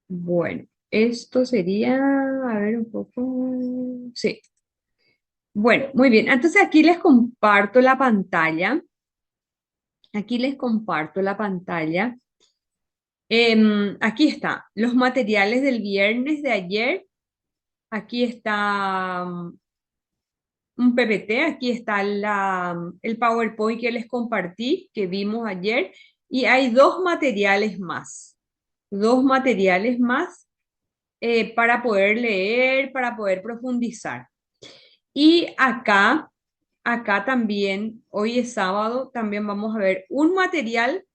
Bueno, esto sería, a ver un poco, sí. Bueno, muy bien. Entonces aquí les comparto la pantalla. Aquí les comparto la pantalla. Aquí está, los materiales del viernes de ayer. Aquí está un PPT, aquí está el PowerPoint que les compartí, que vimos ayer. Y hay dos materiales más para poder leer, para poder profundizar. Y acá también, hoy es sábado, también vamos a ver un material,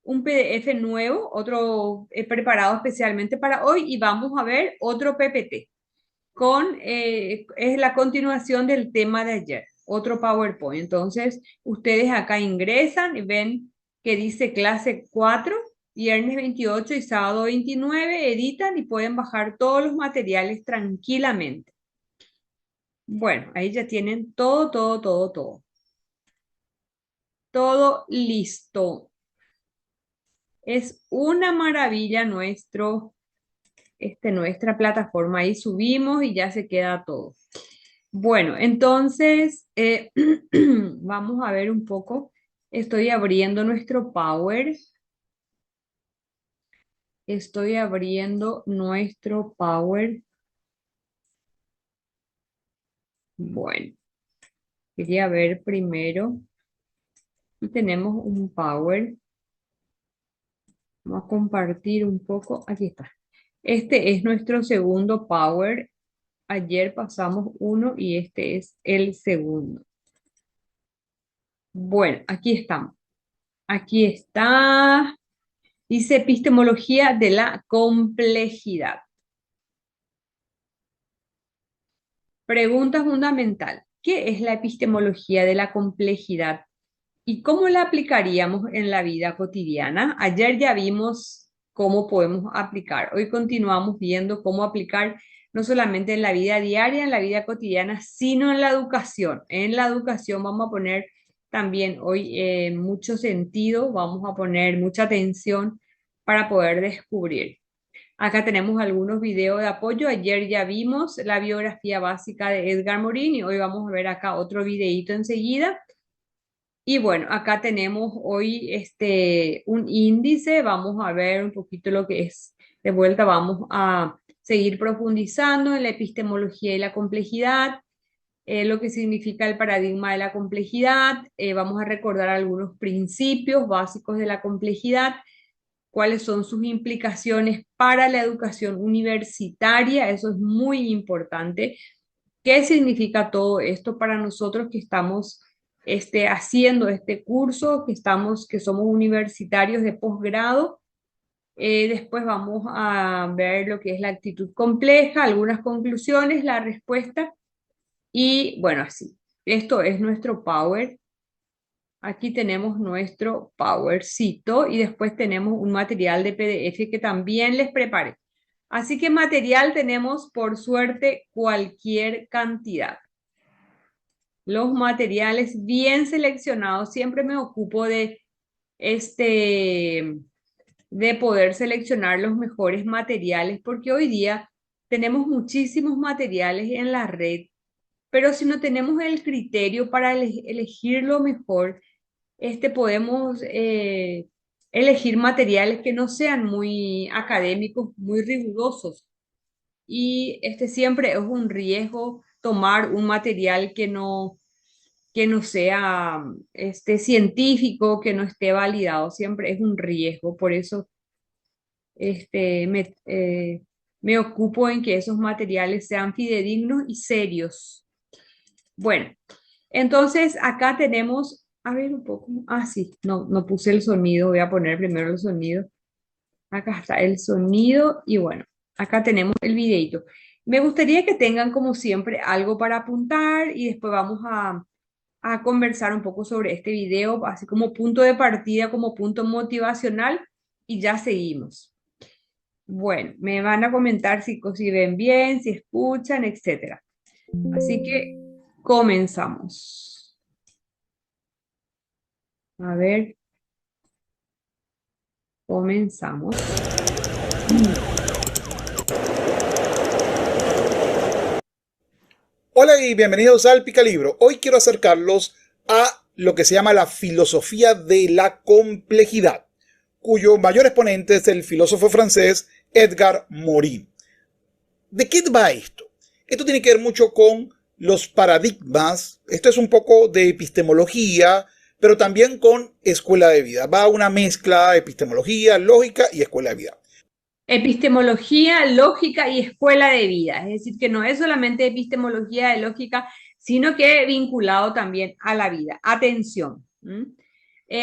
un PDF nuevo, otro preparado especialmente para hoy, y vamos a ver otro PPT es la continuación del tema de ayer, otro PowerPoint. Entonces, ustedes acá ingresan y ven que dice clase 4, viernes 28 y sábado 29, editan y pueden bajar todos los materiales tranquilamente. Bueno, ahí ya tienen todo listo. Es una maravilla nuestra plataforma. Ahí subimos y ya se queda todo. Bueno, entonces vamos a ver un poco. Estoy abriendo nuestro Power. Estoy abriendo nuestro Power. Bueno, quería ver primero. Aquí tenemos un Power. Vamos a compartir un poco. Aquí está. Este es nuestro segundo Power. Ayer pasamos uno y este es el segundo. Bueno, aquí estamos. Aquí está. Dice epistemología de la complejidad. Pregunta fundamental. ¿Qué es la epistemología de la complejidad y cómo la aplicaríamos en la vida cotidiana? Ayer ya vimos cómo podemos aplicar. Hoy continuamos viendo cómo aplicar no solamente en la vida diaria, en la vida cotidiana, sino en la educación. En la educación vamos a poner también hoy mucho sentido, vamos a poner mucha atención para poder descubrir. Acá tenemos algunos videos de apoyo. Ayer ya vimos la biografía básica de Edgar Morin y hoy vamos a ver acá otro videíto enseguida. Y bueno, acá tenemos hoy un índice. Vamos a ver un poquito lo que es. De vuelta vamos a seguir profundizando en la epistemología y la complejidad, lo que significa el paradigma de la complejidad. Vamos a recordar algunos principios básicos de la complejidad, cuáles son sus implicaciones para la educación universitaria. Eso es muy importante. ¿Qué significa todo esto para nosotros que estamos haciendo este curso, que somos universitarios de posgrado? Después vamos a ver lo que es la actitud compleja, algunas conclusiones, la respuesta y bueno, así. Esto es nuestro Power. Aquí tenemos nuestro Powercito y después tenemos un material de PDF que también les preparé. Así que material tenemos por suerte cualquier cantidad. Los materiales bien seleccionados, siempre me ocupo este, de poder seleccionar los mejores materiales porque hoy día tenemos muchísimos materiales en la red, pero si no tenemos el criterio para elegir lo mejor, podemos elegir materiales que no sean muy académicos, muy rigurosos. Y siempre es un riesgo tomar un material que no sea científico, que no esté validado. Siempre es un riesgo. Por eso me ocupo en que esos materiales sean fidedignos y serios. Bueno, entonces acá tenemos, a ver un poco, sí, no puse el sonido, voy a poner primero el sonido. Acá está el sonido y bueno, acá tenemos el videito. Me gustaría que tengan como siempre algo para apuntar y después vamos a conversar un poco sobre este video, así como punto de partida, como punto motivacional y ya seguimos. Bueno, me van a comentar si ven bien, si escuchan, etcétera. Así que comenzamos. A ver, comenzamos. Hola y bienvenidos al Picalibro. Hoy quiero acercarlos a lo que se llama la filosofía de la complejidad, cuyo mayor exponente es el filósofo francés Edgar Morin. ¿De qué va esto? Esto tiene que ver mucho con los paradigmas. Esto es un poco de epistemología, pero también con escuela de vida. Va una mezcla, epistemología, lógica y escuela de vida. Epistemología, lógica y escuela de vida. Es decir, que no es solamente epistemología de lógica, sino que vinculado también a la vida. Atención.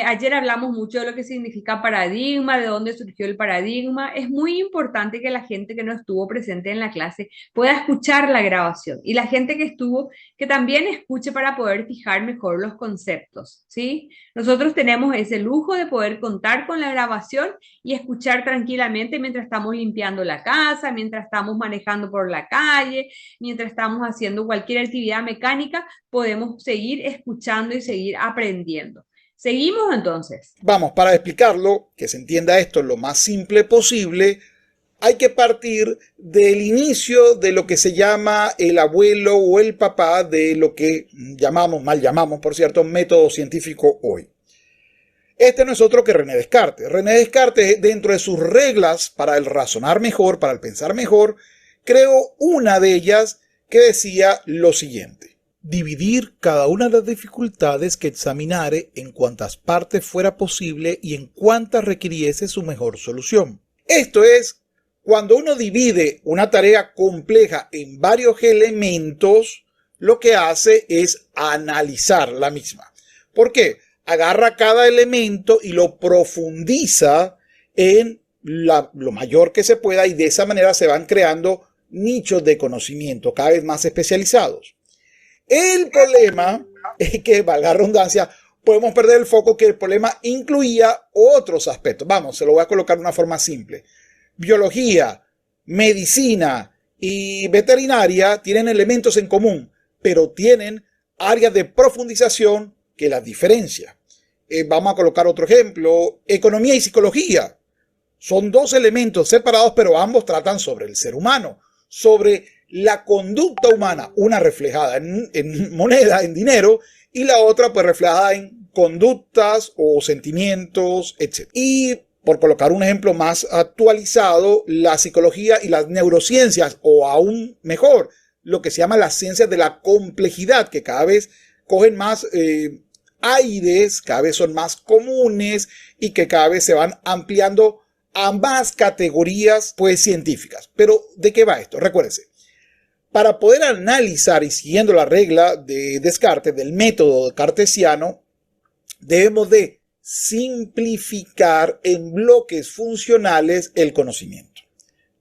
Ayer hablamos mucho de lo que significa paradigma, de dónde surgió el paradigma. Es muy importante que la gente que no estuvo presente en la clase pueda escuchar la grabación y la gente que estuvo, que también escuche para poder fijar mejor los conceptos, ¿sí? Nosotros tenemos ese lujo de poder contar con la grabación y escuchar tranquilamente mientras estamos limpiando la casa, mientras estamos manejando por la calle, mientras estamos haciendo cualquier actividad mecánica, podemos seguir escuchando y seguir aprendiendo. ¿Seguimos entonces? Vamos, para explicarlo, que se entienda esto lo más simple posible, hay que partir del inicio de lo que se llama el abuelo o el papá de lo que mal llamamos, por cierto, método científico hoy. Este no es otro que René Descartes. René Descartes, dentro de sus reglas para el razonar mejor, para el pensar mejor, creó una de ellas que decía lo siguiente: dividir cada una de las dificultades que examinare en cuantas partes fuera posible y en cuantas requiriese su mejor solución. Esto es, cuando uno divide una tarea compleja en varios elementos, lo que hace es analizar la misma. ¿Por qué? Agarra cada elemento y lo profundiza en lo mayor que se pueda, y de esa manera se van creando nichos de conocimiento cada vez más especializados. El problema es que, valga la redundancia, podemos perder el foco que el problema incluía otros aspectos. Vamos, se lo voy a colocar de una forma simple. Biología, medicina y veterinaria tienen elementos en común, pero tienen áreas de profundización que las diferencia. Vamos a colocar otro ejemplo. Economía y psicología. Son dos elementos separados, pero ambos tratan sobre el ser humano, sobre la conducta humana, una reflejada en moneda, en dinero, y la otra pues reflejada en conductas o sentimientos, etc. Y por colocar un ejemplo más actualizado, la psicología y las neurociencias, o aún mejor, lo que se llama las ciencias de la complejidad, que cada vez cogen más aires, cada vez son más comunes y que cada vez se van ampliando a más categorías pues científicas. Pero ¿de qué va esto? Recuérdense, para poder analizar y siguiendo la regla de Descartes, del método cartesiano, debemos de simplificar en bloques funcionales el conocimiento.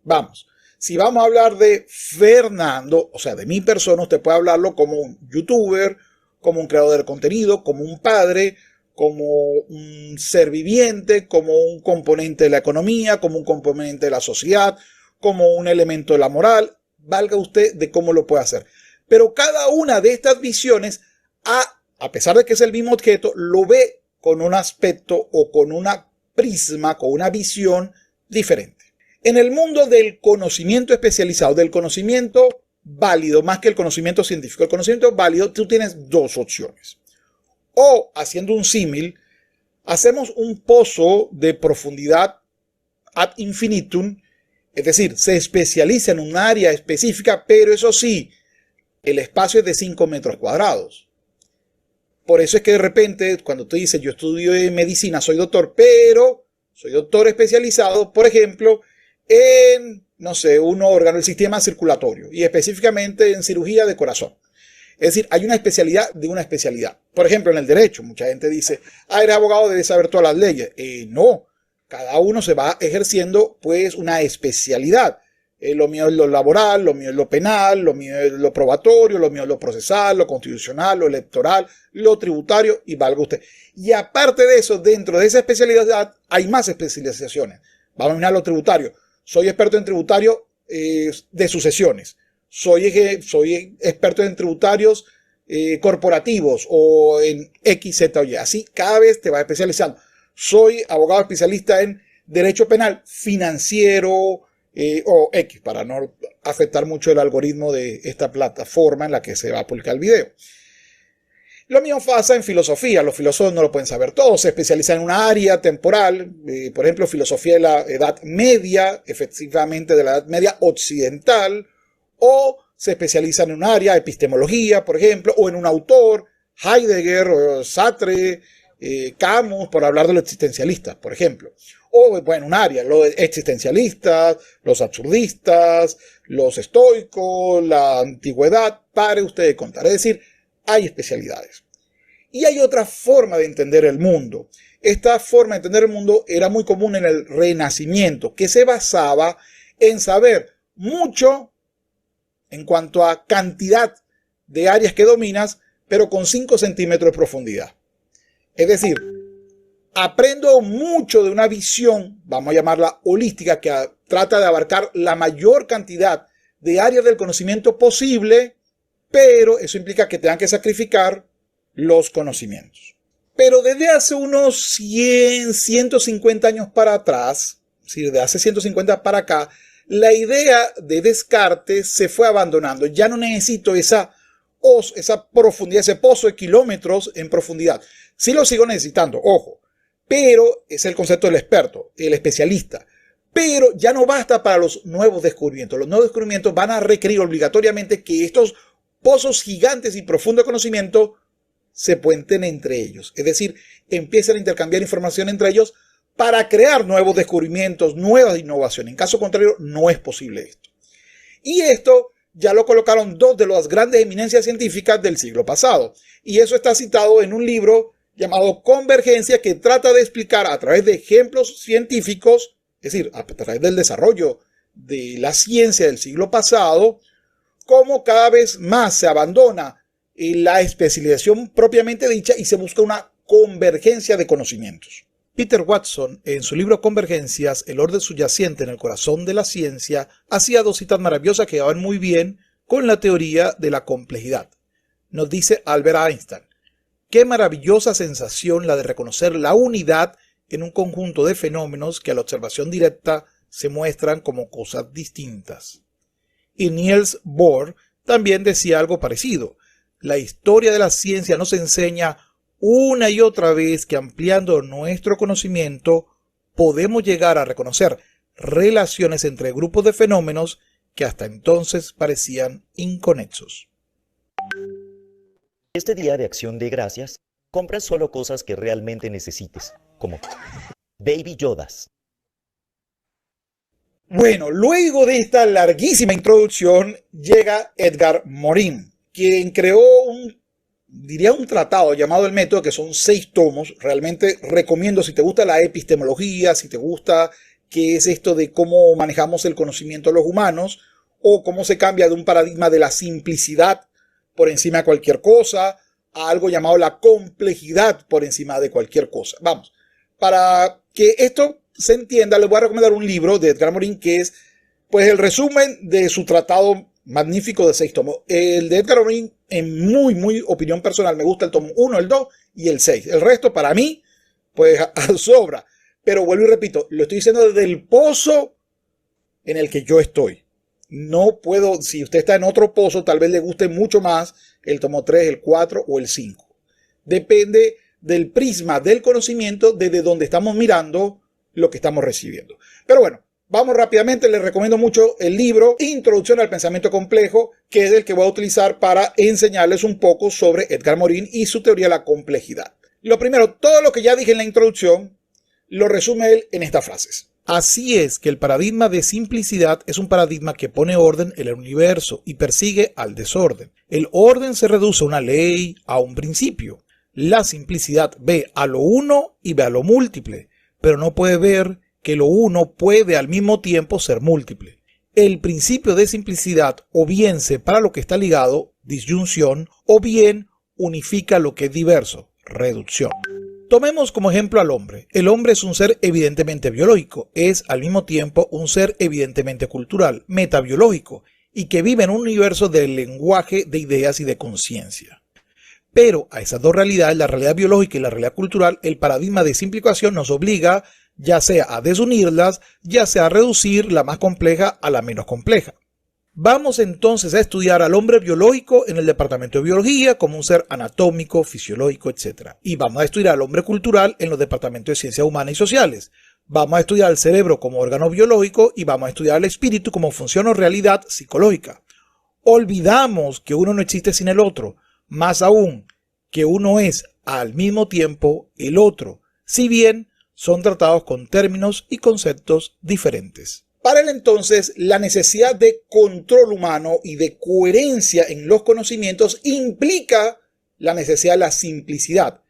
Vamos, si vamos a hablar de Fernando, o sea, de mi persona, usted puede hablarlo como un youtuber, como un creador de contenido, como un padre, como un ser viviente, como un componente de la economía, como un componente de la sociedad, como un elemento de la moral. Valga usted de cómo lo puede hacer. Pero cada una de estas visiones, a pesar de que es el mismo objeto, lo ve con un aspecto o con una prisma, con una visión diferente. En el mundo del conocimiento especializado, del conocimiento válido, más que el conocimiento científico, el conocimiento válido, tú tienes dos opciones. O, haciendo un símil, hacemos un pozo de profundidad ad infinitum, es decir, se especializa en un área específica, pero eso sí, el espacio es de 5 metros cuadrados. Por eso es que de repente, cuando tú dices, yo estudio medicina, soy doctor, pero soy doctor especializado, por ejemplo, en, no sé, un órgano, el sistema circulatorio, y específicamente en cirugía de corazón. Es decir, hay una especialidad de una especialidad. Por ejemplo, en el derecho, mucha gente dice, eres abogado, debes saber todas las leyes. No, cada uno se va ejerciendo pues una especialidad. Lo mío es lo laboral, lo mío es lo penal, lo mío es lo probatorio, lo mío es lo procesal, lo constitucional, lo electoral, lo tributario, y valga usted. Y aparte de eso, dentro de esa especialidad hay más especializaciones. Vamos a mirar lo tributario. Soy experto en tributario de sucesiones. Soy experto en tributarios corporativos o en X, Z o Y. Así cada vez te vas especializando. Soy abogado especialista en derecho penal, financiero, o X, para no afectar mucho el algoritmo de esta plataforma en la que se va a publicar el video. Lo mismo pasa en filosofía. Los filósofos no lo pueden saber todo, se especializan en una área temporal, por ejemplo, filosofía de la Edad Media, efectivamente de la Edad Media occidental, o se especializan en un área, epistemología, por ejemplo, o en un autor, Heidegger, o Sartre, Camus, por hablar de los existencialistas, por ejemplo. O, bueno, un área, los existencialistas, los absurdistas, los estoicos, la antigüedad, pare usted de contar. Es decir, hay especialidades. Y hay otra forma de entender el mundo. Esta forma de entender el mundo era muy común en el Renacimiento, que se basaba en saber mucho en cuanto a cantidad de áreas que dominas, pero con 5 centímetros de profundidad. Es decir, aprendo mucho de una visión, vamos a llamarla holística, que trata de abarcar la mayor cantidad de áreas del conocimiento posible, pero eso implica que tengan que sacrificar los conocimientos. Pero desde hace unos 100, 150 años para atrás, sí, desde hace 150 para acá, la idea de Descartes se fue abandonando. Ya no necesito esa profundidad, ese pozo de kilómetros en profundidad. Sí lo sigo necesitando, ojo, pero es el concepto del experto, el especialista. Pero ya no basta para los nuevos descubrimientos. Los nuevos descubrimientos van a requerir obligatoriamente que estos pozos gigantes y profundos de conocimiento se puenten entre ellos. Es decir, empiezan a intercambiar información entre ellos para crear nuevos descubrimientos, nuevas innovaciones. En caso contrario, no es posible esto. Y esto ya lo colocaron dos de las grandes eminencias científicas del siglo pasado. Y eso está citado en un libro llamado Convergencia, que trata de explicar a través de ejemplos científicos, es decir, a través del desarrollo de la ciencia del siglo pasado, cómo cada vez más se abandona la especialización propiamente dicha y se busca una convergencia de conocimientos. Peter Watson, en su libro Convergencias, el orden subyacente en el corazón de la ciencia, hacía dos citas maravillosas que van muy bien con la teoría de la complejidad. Nos dice Albert Einstein: qué maravillosa sensación la de reconocer la unidad en un conjunto de fenómenos que a la observación directa se muestran como cosas distintas. Y Niels Bohr también decía algo parecido: la historia de la ciencia nos enseña una y otra vez que ampliando nuestro conocimiento podemos llegar a reconocer relaciones entre grupos de fenómenos que hasta entonces parecían inconexos. Este día de Acción de Gracias, compra solo cosas que realmente necesites, como Baby Yodas. Bueno, luego de esta larguísima introducción llega Edgar Morin, quien creó un tratado llamado El Método, que son 6 tomos. Realmente recomiendo, si te gusta la epistemología, si te gusta qué es esto de cómo manejamos el conocimiento de los humanos, o cómo se cambia de un paradigma de la simplicidad por encima de cualquier cosa a algo llamado la complejidad por encima de cualquier cosa. Vamos, para que esto se entienda, les voy a recomendar un libro de Edgar Morin que es pues el resumen de su tratado magnífico de 6 tomos. El de Edgar Morin, en muy opinión personal, me gusta el tomo 1, el 2 y el 6. El resto, para mí, pues sobra. Pero vuelvo y repito, lo estoy diciendo desde el pozo en el que yo estoy. No puedo, si usted está en otro pozo, tal vez le guste mucho más el tomo 3, el 4 o el 5. Depende del prisma del conocimiento desde donde estamos mirando lo que estamos recibiendo. Pero bueno, vamos rápidamente. Les recomiendo mucho el libro Introducción al Pensamiento Complejo, que es el que voy a utilizar para enseñarles un poco sobre Edgar Morin y su teoría de la complejidad. Lo primero, todo lo que ya dije en la introducción, lo resume él en estas frases. Así es que el paradigma de simplicidad es un paradigma que pone orden en el universo y persigue al desorden. El orden se reduce a una ley, a un principio. La simplicidad ve a lo uno y ve a lo múltiple, pero no puede ver que lo uno puede al mismo tiempo ser múltiple. El principio de simplicidad o bien separa lo que está ligado, disyunción, o bien unifica lo que es diverso, reducción. Tomemos como ejemplo al hombre. El hombre es un ser evidentemente biológico, es al mismo tiempo un ser evidentemente cultural, metabiológico, y que vive en un universo del lenguaje, de ideas y de conciencia. Pero a esas dos realidades, la realidad biológica y la realidad cultural, el paradigma de simplificación nos obliga ya sea a desunirlas, ya sea a reducir la más compleja a la menos compleja. Vamos entonces a estudiar al hombre biológico en el departamento de biología como un ser anatómico, fisiológico, etc. Y vamos a estudiar al hombre cultural en los departamentos de ciencias humanas y sociales. Vamos a estudiar el cerebro como órgano biológico y vamos a estudiar el espíritu como función o realidad psicológica. Olvidamos que uno no existe sin el otro, más aún que uno es al mismo tiempo el otro, si bien son tratados con términos y conceptos diferentes. Para él entonces, la necesidad de control humano y de coherencia en los conocimientos implica la necesidad de la simplicidad.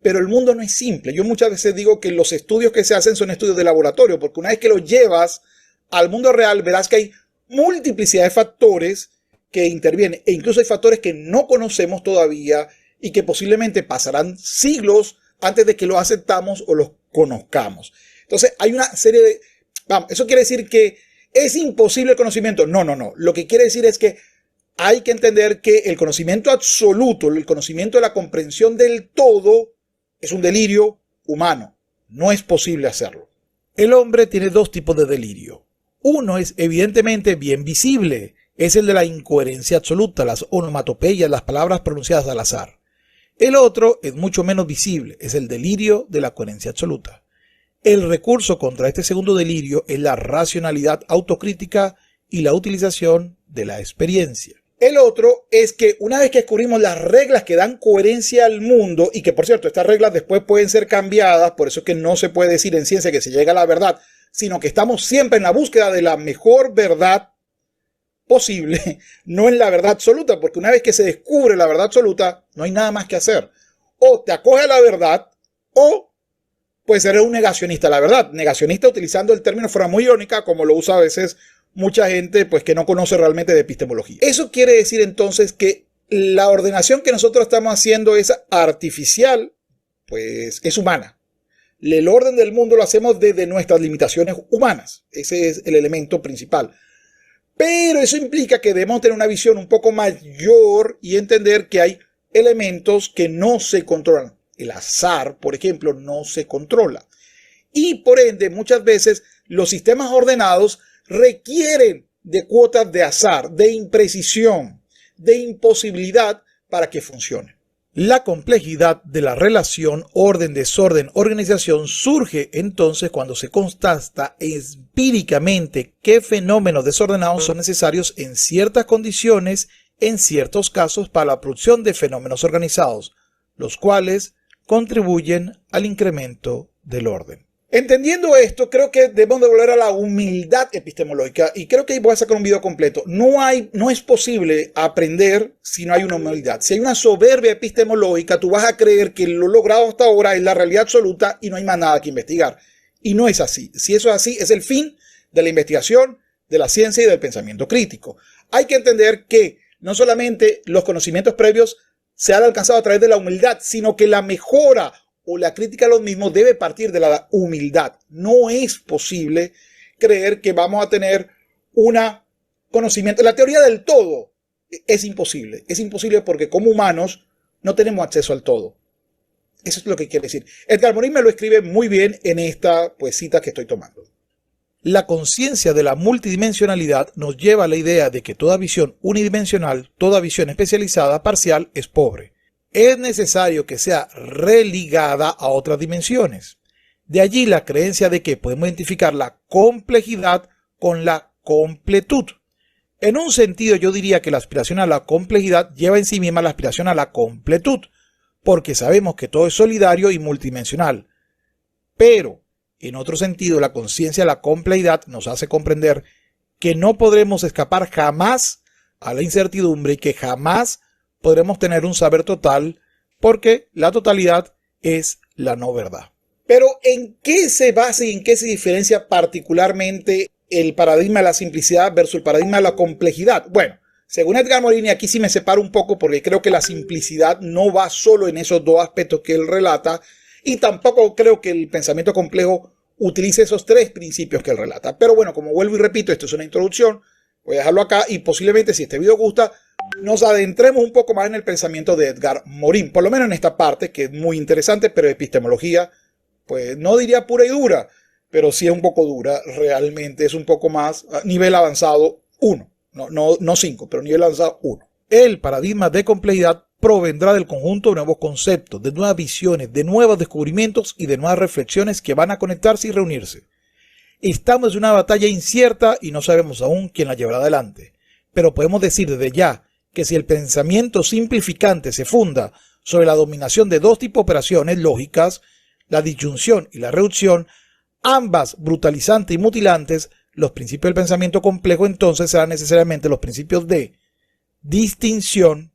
Pero el mundo no es simple. Yo muchas veces digo que los estudios que se hacen son estudios de laboratorio, porque una vez que los llevas al mundo real, verás que hay multiplicidad de factores que intervienen, e incluso hay factores que no conocemos todavía y que posiblemente pasarán siglos antes de que los aceptamos o los conozcamos. Entonces hay una serie de... Vamos, ¿eso quiere decir que es imposible el conocimiento? No. Lo que quiere decir es que hay que entender que el conocimiento absoluto, el conocimiento de la comprensión del todo, es un delirio humano. No es posible hacerlo. El hombre tiene dos tipos de delirio. Uno es evidentemente bien visible. Es el de la incoherencia absoluta, las onomatopeyas, las palabras pronunciadas al azar. El otro es mucho menos visible. Es el delirio de la coherencia absoluta. El recurso contra este segundo delirio es la racionalidad autocrítica y la utilización de la experiencia. El otro es que una vez que descubrimos las reglas que dan coherencia al mundo, y que por cierto estas reglas después pueden ser cambiadas, por eso es que no se puede decir en ciencia que se llega a la verdad, sino que estamos siempre en la búsqueda de la mejor verdad posible, no en la verdad absoluta, porque una vez que se descubre la verdad absoluta, no hay nada más que hacer. O te acoges a la verdad, o pues eres un negacionista, la verdad. Negacionista utilizando el término de forma muy irónica, como lo usa a veces mucha gente pues, que no conoce realmente de epistemología. Eso quiere decir entonces que la ordenación que nosotros estamos haciendo es artificial, pues es humana. El orden del mundo lo hacemos desde nuestras limitaciones humanas. Ese es el elemento principal. Pero eso implica que debemos tener una visión un poco mayor y entender que hay elementos que no se controlan. El azar, por ejemplo, no se controla. Y por ende, muchas veces los sistemas ordenados requieren de cuotas de azar, de imprecisión, de imposibilidad para que funcionen. La complejidad de la relación orden, desorden, organización surge entonces cuando se constata empíricamente qué fenómenos desordenados son necesarios en ciertas condiciones, en ciertos casos, para la producción de fenómenos organizados, los cuales contribuyen al incremento del orden. Entendiendo esto, creo que debemos de volver a la humildad epistemológica y creo que ahí voy a sacar un video completo. No es posible aprender si no hay una humildad. Si hay una soberbia epistemológica, tú vas a creer que lo logrado hasta ahora es la realidad absoluta y no hay más nada que investigar. Y no es así. Si eso es así, es el fin de la investigación, de la ciencia y del pensamiento crítico. Hay que entender que no solamente los conocimientos previos se han alcanzado a través de la humildad, sino que la mejora o la crítica a los mismos debe partir de la humildad. No es posible creer que vamos a tener un conocimiento. La teoría del todo es imposible. Es imposible porque como humanos no tenemos acceso al todo. Eso es lo que quiere decir. Edgar Morin me lo escribe muy bien en esta cita que estoy tomando. La conciencia de la multidimensionalidad nos lleva a la idea de que toda visión unidimensional, toda visión especializada, parcial, es pobre. Es necesario que sea religada a otras dimensiones. De allí la creencia de que podemos identificar la complejidad con la completud. En un sentido, yo diría que la aspiración a la complejidad lleva en sí misma la aspiración a la completud, porque sabemos que todo es solidario y multidimensional. Pero, en otro sentido, la conciencia de la complejidad nos hace comprender que no podremos escapar jamás a la incertidumbre y que jamás podremos tener un saber total, porque la totalidad es la no verdad. Pero ¿en qué se basa y en qué se diferencia particularmente el paradigma de la simplicidad versus el paradigma de la complejidad? Bueno, según Edgar Morin, y aquí sí me separo un poco porque creo que la simplicidad no va solo en esos dos aspectos que él relata, y tampoco creo que el pensamiento complejo utilice esos tres principios que él relata. Pero bueno, como vuelvo y repito, esto es una introducción, voy a dejarlo acá y posiblemente si este video gusta, nos adentremos un poco más en el pensamiento de Edgar Morin, por lo menos en esta parte que es muy interesante, pero epistemología, pues no diría pura y dura, pero sí es un poco dura, realmente es un poco más, nivel avanzado 1, no 5, pero nivel avanzado 1. El paradigma de complejidad provendrá del conjunto de nuevos conceptos, de nuevas visiones, de nuevos descubrimientos y de nuevas reflexiones que van a conectarse y reunirse. Estamos en una batalla incierta y no sabemos aún quién la llevará adelante, pero podemos decir desde ya que si el pensamiento simplificante se funda sobre la dominación de dos tipos de operaciones lógicas, la disyunción y la reducción, ambas brutalizantes y mutilantes, los principios del pensamiento complejo entonces serán necesariamente los principios de distinción,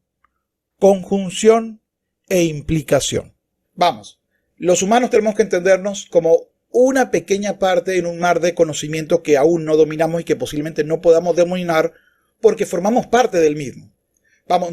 conjunción e implicación. Vamos, los humanos tenemos que entendernos como una pequeña parte en un mar de conocimiento que aún no dominamos y que posiblemente no podamos dominar porque formamos parte del mismo. Vamos,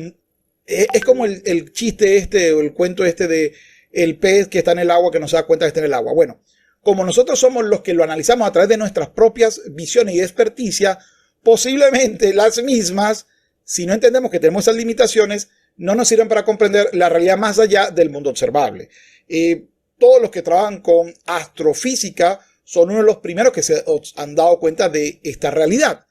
es como el chiste este o el cuento este de el pez que está en el agua que no se da cuenta que está en el agua. Bueno, como nosotros somos los que lo analizamos a través de nuestras propias visiones y experticia, posiblemente las mismas, si no entendemos que tenemos esas limitaciones, no nos sirven para comprender la realidad más allá del mundo observable. Todos los que trabajan con astrofísica son uno de los primeros que se han dado cuenta de esta realidad.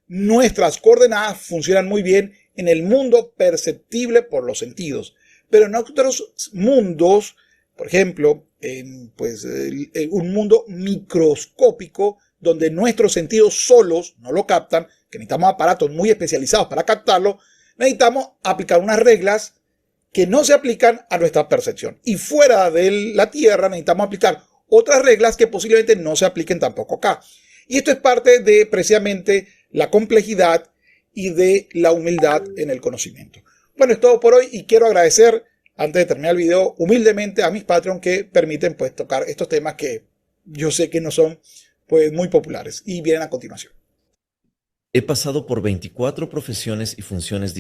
Nuestras coordenadas funcionan muy bien en el mundo perceptible por los sentidos, pero en otros mundos, por ejemplo, en un mundo microscópico donde nuestros sentidos solos no lo captan, que necesitamos aparatos muy especializados para captarlo, necesitamos aplicar unas reglas que no se aplican a nuestra percepción. Y fuera de la Tierra necesitamos aplicar otras reglas que posiblemente no se apliquen tampoco acá. Y esto es parte de precisamente la complejidad y de la humildad en el conocimiento. Bueno, es todo por hoy y quiero agradecer, antes de terminar el video, humildemente a mis Patreon que permiten pues tocar estos temas que yo sé que no son pues muy populares y vienen a continuación. He pasado por 24 profesiones y funciones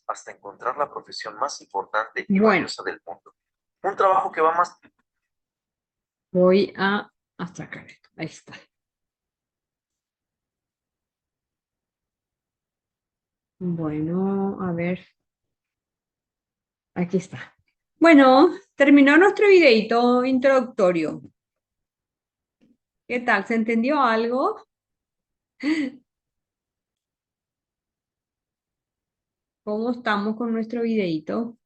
hasta encontrar la profesión más importante y valiosa del mundo. Un trabajo que va más... Voy a sacar esto. Ahí está. Bueno, a ver. Aquí está. Bueno, terminó nuestro videito introductorio. ¿Qué tal? ¿Se entendió algo? ¿Cómo estamos con nuestro videito?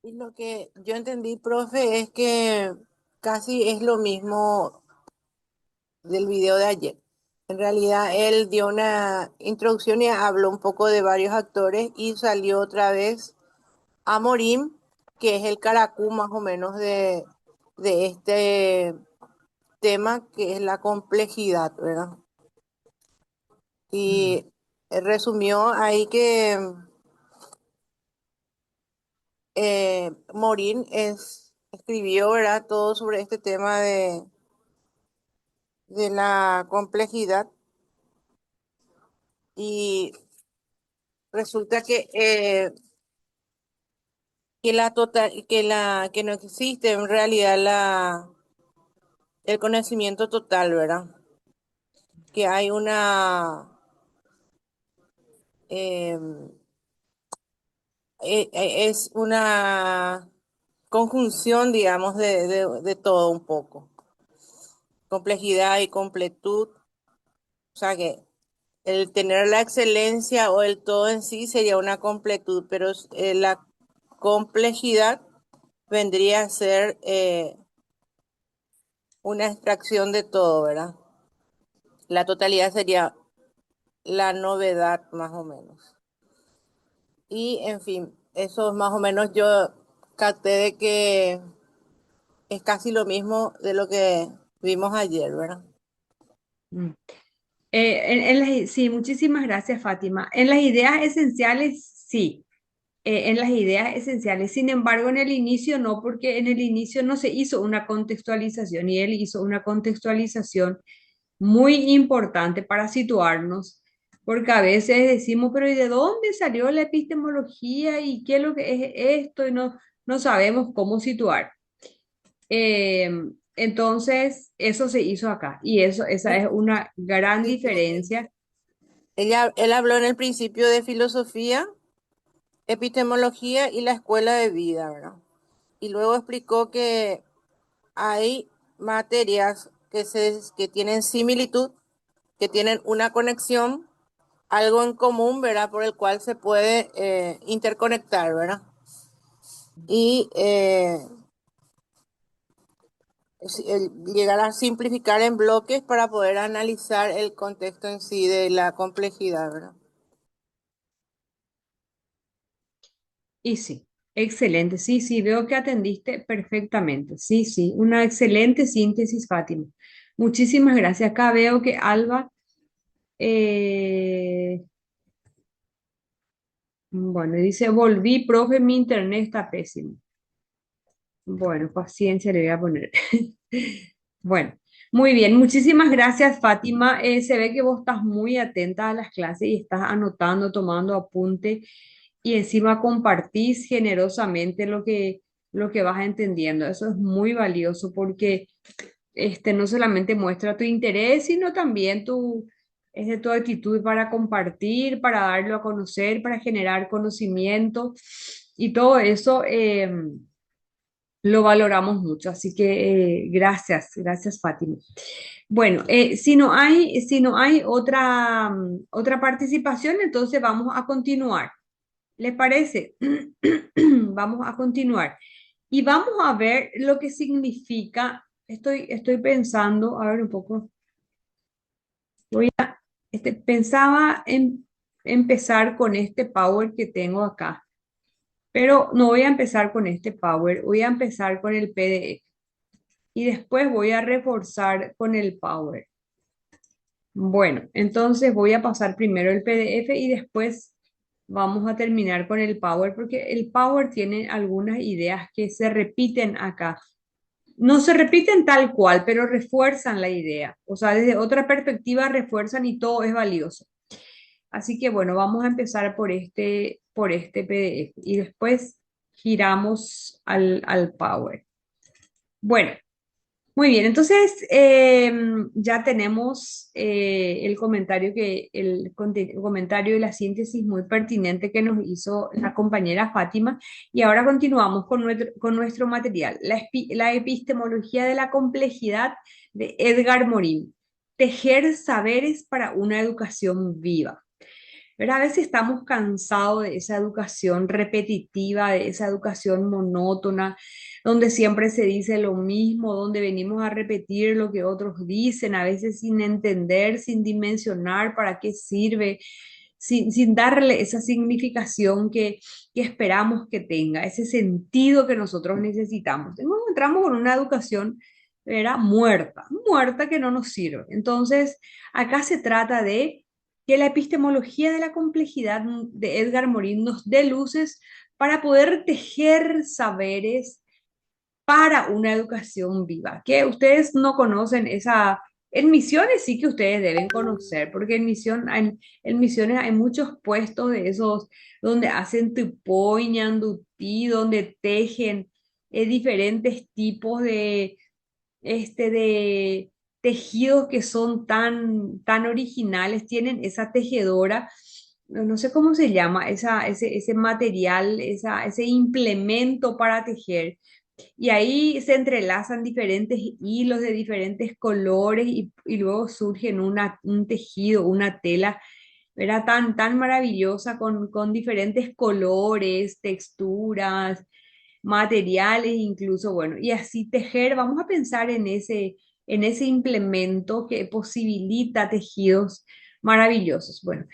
Y lo que yo entendí, profe, es que casi es lo mismo del video de ayer. En realidad, él dio una introducción y habló un poco de varios actores y salió otra vez Amorim, que es el caracú más o menos de este tema, que es la complejidad, ¿verdad? Y resumió ahí que Morín escribió, ¿verdad?, todo sobre este tema de la complejidad y resulta que no existe en realidad el conocimiento total, ¿verdad? Que hay em, es una conjunción, digamos, de todo un poco. Complejidad y completud. O sea que el tener la excelencia o el todo en sí sería una completud, pero la complejidad vendría a ser una extracción de todo, ¿verdad? La totalidad sería la novedad, más o menos. Y, en fin, eso más o menos yo capté de que es casi lo mismo de lo que vimos ayer, ¿verdad? Mm. Sí, muchísimas gracias, Fátima. En las ideas esenciales, sí. En las ideas esenciales. Sin embargo, en el inicio no, porque en el inicio no se hizo una contextualización y él hizo una contextualización muy importante para situarnos, porque a veces decimos, pero ¿y de dónde salió la epistemología y qué es lo que es esto? Y no sabemos cómo situar. Entonces, eso se hizo acá y esa es una gran diferencia. Él habló en el principio de filosofía, epistemología y la escuela de vida, ¿verdad? Y luego explicó que hay materias que tienen similitud, que tienen una conexión, algo en común, ¿verdad? Por el cual se puede interconectar, ¿verdad? Y llegar a simplificar en bloques para poder analizar el contexto en sí de la complejidad, ¿verdad? Y sí, excelente. Sí, sí, veo que atendiste perfectamente. Sí, sí, una excelente síntesis, Fátima. Muchísimas gracias. Acá veo que Alba, eh, bueno, dice, volví, profe, mi internet está pésimo. Bueno, paciencia le voy a poner. Bueno, muy bien. Muchísimas gracias, Fátima. Se ve que vos estás muy atenta a las clases y estás anotando, tomando apunte y encima compartís generosamente lo que vas entendiendo. Eso es muy valioso porque no solamente muestra tu interés, sino también tu actitud para compartir, para darlo a conocer, para generar conocimiento y todo eso. Lo valoramos mucho, así que gracias, gracias Fátima. Bueno, si no hay otra, otra participación, entonces vamos a continuar. ¿Les parece? Vamos a continuar. Y vamos a ver lo que significa, estoy pensando, a ver un poco, pensaba en empezar con este power que tengo acá, pero no voy a empezar con este power, voy a empezar con el PDF. Y después voy a reforzar con el Power. Bueno, entonces voy a pasar primero el PDF y después vamos a terminar con el Power porque el Power tiene algunas ideas que se repiten acá. No se repiten tal cual, pero refuerzan la idea. O sea, desde otra perspectiva refuerzan y todo es valioso. Así que bueno, vamos a empezar por este PDF y después giramos al Power. Bueno, muy bien, entonces ya tenemos el comentario y la síntesis muy pertinente que nos hizo la compañera Fátima y ahora continuamos con nuestro material, la epistemología de la complejidad de Edgar Morin, tejer saberes para una educación viva. Pero a veces estamos cansados de esa educación repetitiva, de esa educación monótona, donde siempre se dice lo mismo, donde venimos a repetir lo que otros dicen, a veces sin entender, sin dimensionar para qué sirve, sin darle esa significación que esperamos que tenga, ese sentido que nosotros necesitamos. Nos encontramos con una educación era muerta, muerta que no nos sirve. Entonces, acá se trata de que la epistemología de la complejidad de Edgar Morin nos dé luces para poder tejer saberes para una educación viva, que ustedes no conocen esa. En Misiones sí que ustedes deben conocer, porque en Misiones hay muchos puestos de esos donde hacen tupoi, ñandutí, donde tejen diferentes tipos de tejidos que son tan originales, tienen esa tejedora, no sé cómo se llama, ese material, ese implemento para tejer. Y ahí se entrelazan diferentes hilos de diferentes colores y luego surgen un tejido, una tela, era tan maravillosa con diferentes colores, texturas, materiales incluso, bueno, y así tejer, vamos a pensar en ese implemento que posibilita tejidos maravillosos. Bueno,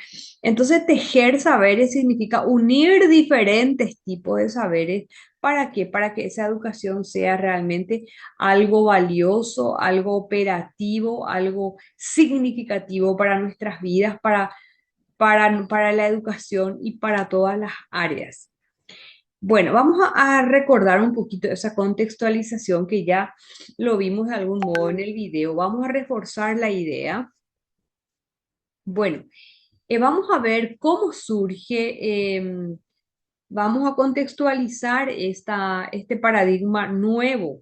entonces tejer saberes significa unir diferentes tipos de saberes. ¿Para qué? Para que esa educación sea realmente algo valioso, algo operativo, algo significativo para nuestras vidas, para la educación y para todas las áreas. Bueno, vamos a recordar un poquito esa contextualización que ya lo vimos de algún modo en el video. Vamos a reforzar la idea. Bueno, vamos a ver cómo surge, vamos a contextualizar este paradigma nuevo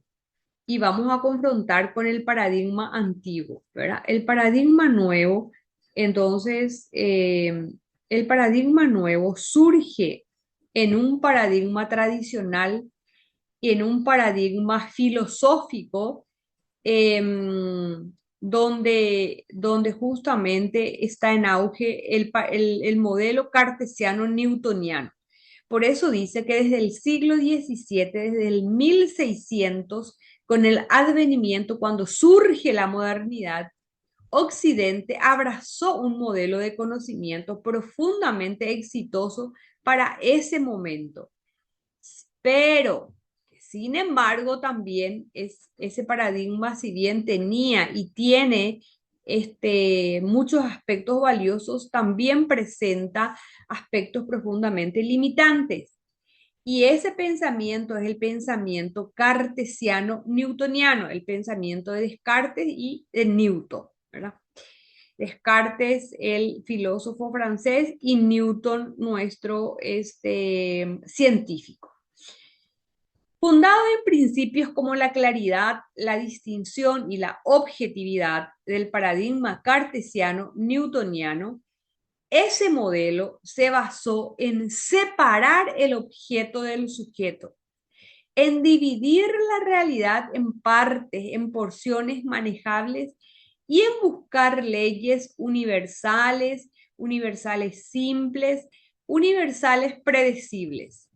y vamos a confrontar con el paradigma antiguo, ¿verdad? El paradigma nuevo Entonces, el paradigma nuevo surge en un paradigma tradicional, en un paradigma filosófico, donde justamente está en auge el modelo cartesiano newtoniano. Por eso dice que desde el siglo XVII, desde el 1600, con el advenimiento, cuando surge la modernidad, Occidente abrazó un modelo de conocimiento profundamente exitoso para ese momento. Pero, sin embargo, también ese paradigma, si bien tenía y tiene muchos aspectos valiosos, también presenta aspectos profundamente limitantes. Y ese pensamiento es el pensamiento cartesiano-newtoniano, el pensamiento de Descartes y de Newton, ¿verdad? Descartes, el filósofo francés, y Newton, nuestro científico. Fundado en principios como la claridad, la distinción y la objetividad del paradigma cartesiano-newtoniano, ese modelo se basó en separar el objeto del sujeto, en dividir la realidad en partes, en porciones manejables y en buscar leyes universales, universales simples, universales predecibles.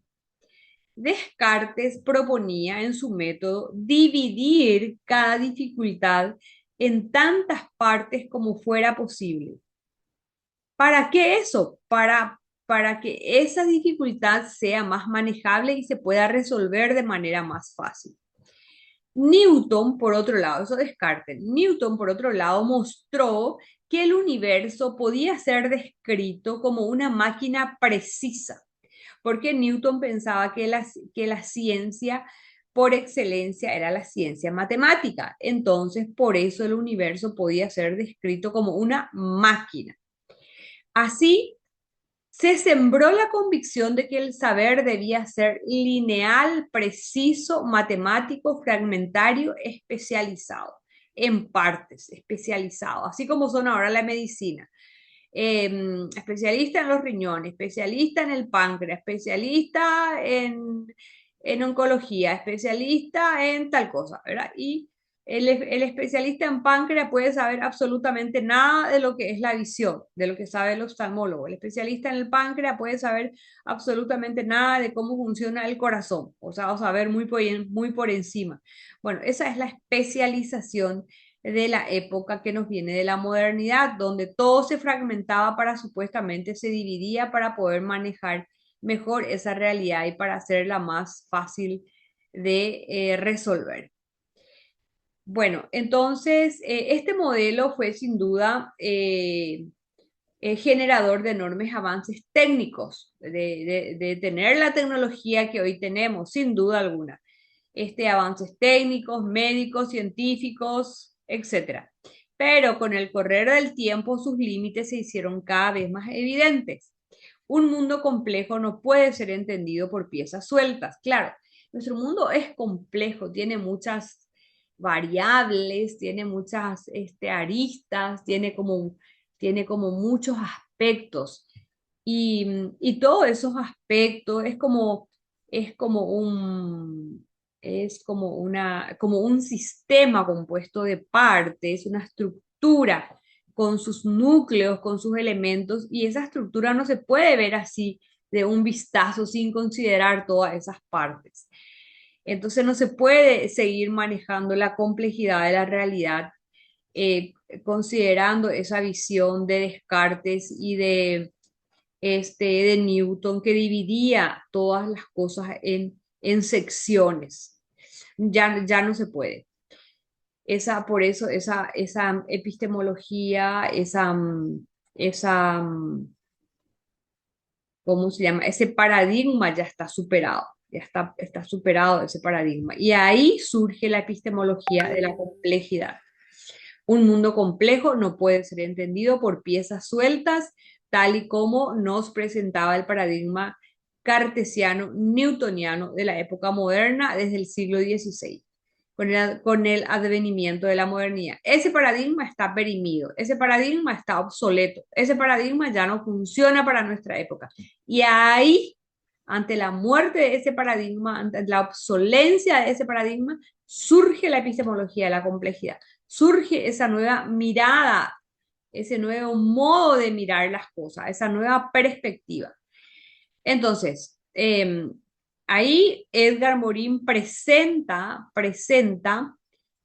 Descartes proponía en su método dividir cada dificultad en tantas partes como fuera posible. ¿Para qué eso? Para que esa dificultad sea más manejable y se pueda resolver de manera más fácil. Newton, por otro lado, eso Descartes, Newton, por otro lado, mostró que el universo podía ser descrito como una máquina precisa, porque Newton pensaba que la ciencia por excelencia era la ciencia matemática. Entonces, por eso el universo podía ser descrito como una máquina. Así, se sembró la convicción de que el saber debía ser lineal, preciso, matemático, fragmentario, especializado, en partes, especializado, así como son ahora la medicina. Especialista en los riñones, especialista en el páncreas, especialista en oncología, especialista en tal cosa, ¿verdad? Y el especialista en páncreas puede saber absolutamente nada de lo que es la visión, de lo que sabe el oftalmólogo. El especialista en el páncreas puede saber absolutamente nada de cómo funciona el corazón, o sea, o saber muy por encima. Bueno, esa es la especialización de la época que nos viene de la modernidad, donde todo se fragmentaba para supuestamente se dividía para poder manejar mejor esa realidad y para hacerla más fácil de resolver. Bueno, entonces este modelo fue sin duda generador de enormes avances técnicos, de tener la tecnología que hoy tenemos, sin duda alguna. Avances técnicos, médicos, científicos, etcétera. Pero con el correr del tiempo sus límites se hicieron cada vez más evidentes. Un mundo complejo no puede ser entendido por piezas sueltas. Claro, nuestro mundo es complejo, tiene muchas variables, tiene muchas aristas, tiene como muchos aspectos. Y todos esos aspectos es como un, como un sistema compuesto de partes, una estructura con sus núcleos, con sus elementos, y esa estructura no se puede ver así de un vistazo sin considerar todas esas partes. Entonces no se puede seguir manejando la complejidad de la realidad considerando esa visión de Descartes y de Newton que dividía todas las cosas en secciones. Ya no se puede. Por eso esa epistemología, esa, ¿cómo se llama? Ese paradigma ya está superado, está superado ese paradigma. Y ahí surge la epistemología de la complejidad. Un mundo complejo no puede ser entendido por piezas sueltas, tal y como nos presentaba el paradigma cartesiano newtoniano de la época moderna desde el siglo XVI. con el advenimiento de la modernidad. Ese paradigma está perimido, ese paradigma está obsoleto, ese paradigma ya no funciona para nuestra época. Y ahí, ante la muerte de ese paradigma, ante la obsolencia de ese paradigma, surge la epistemología de la complejidad, surge esa nueva mirada, ese nuevo modo de mirar las cosas, esa nueva perspectiva. Entonces, ahí Edgar Morin presenta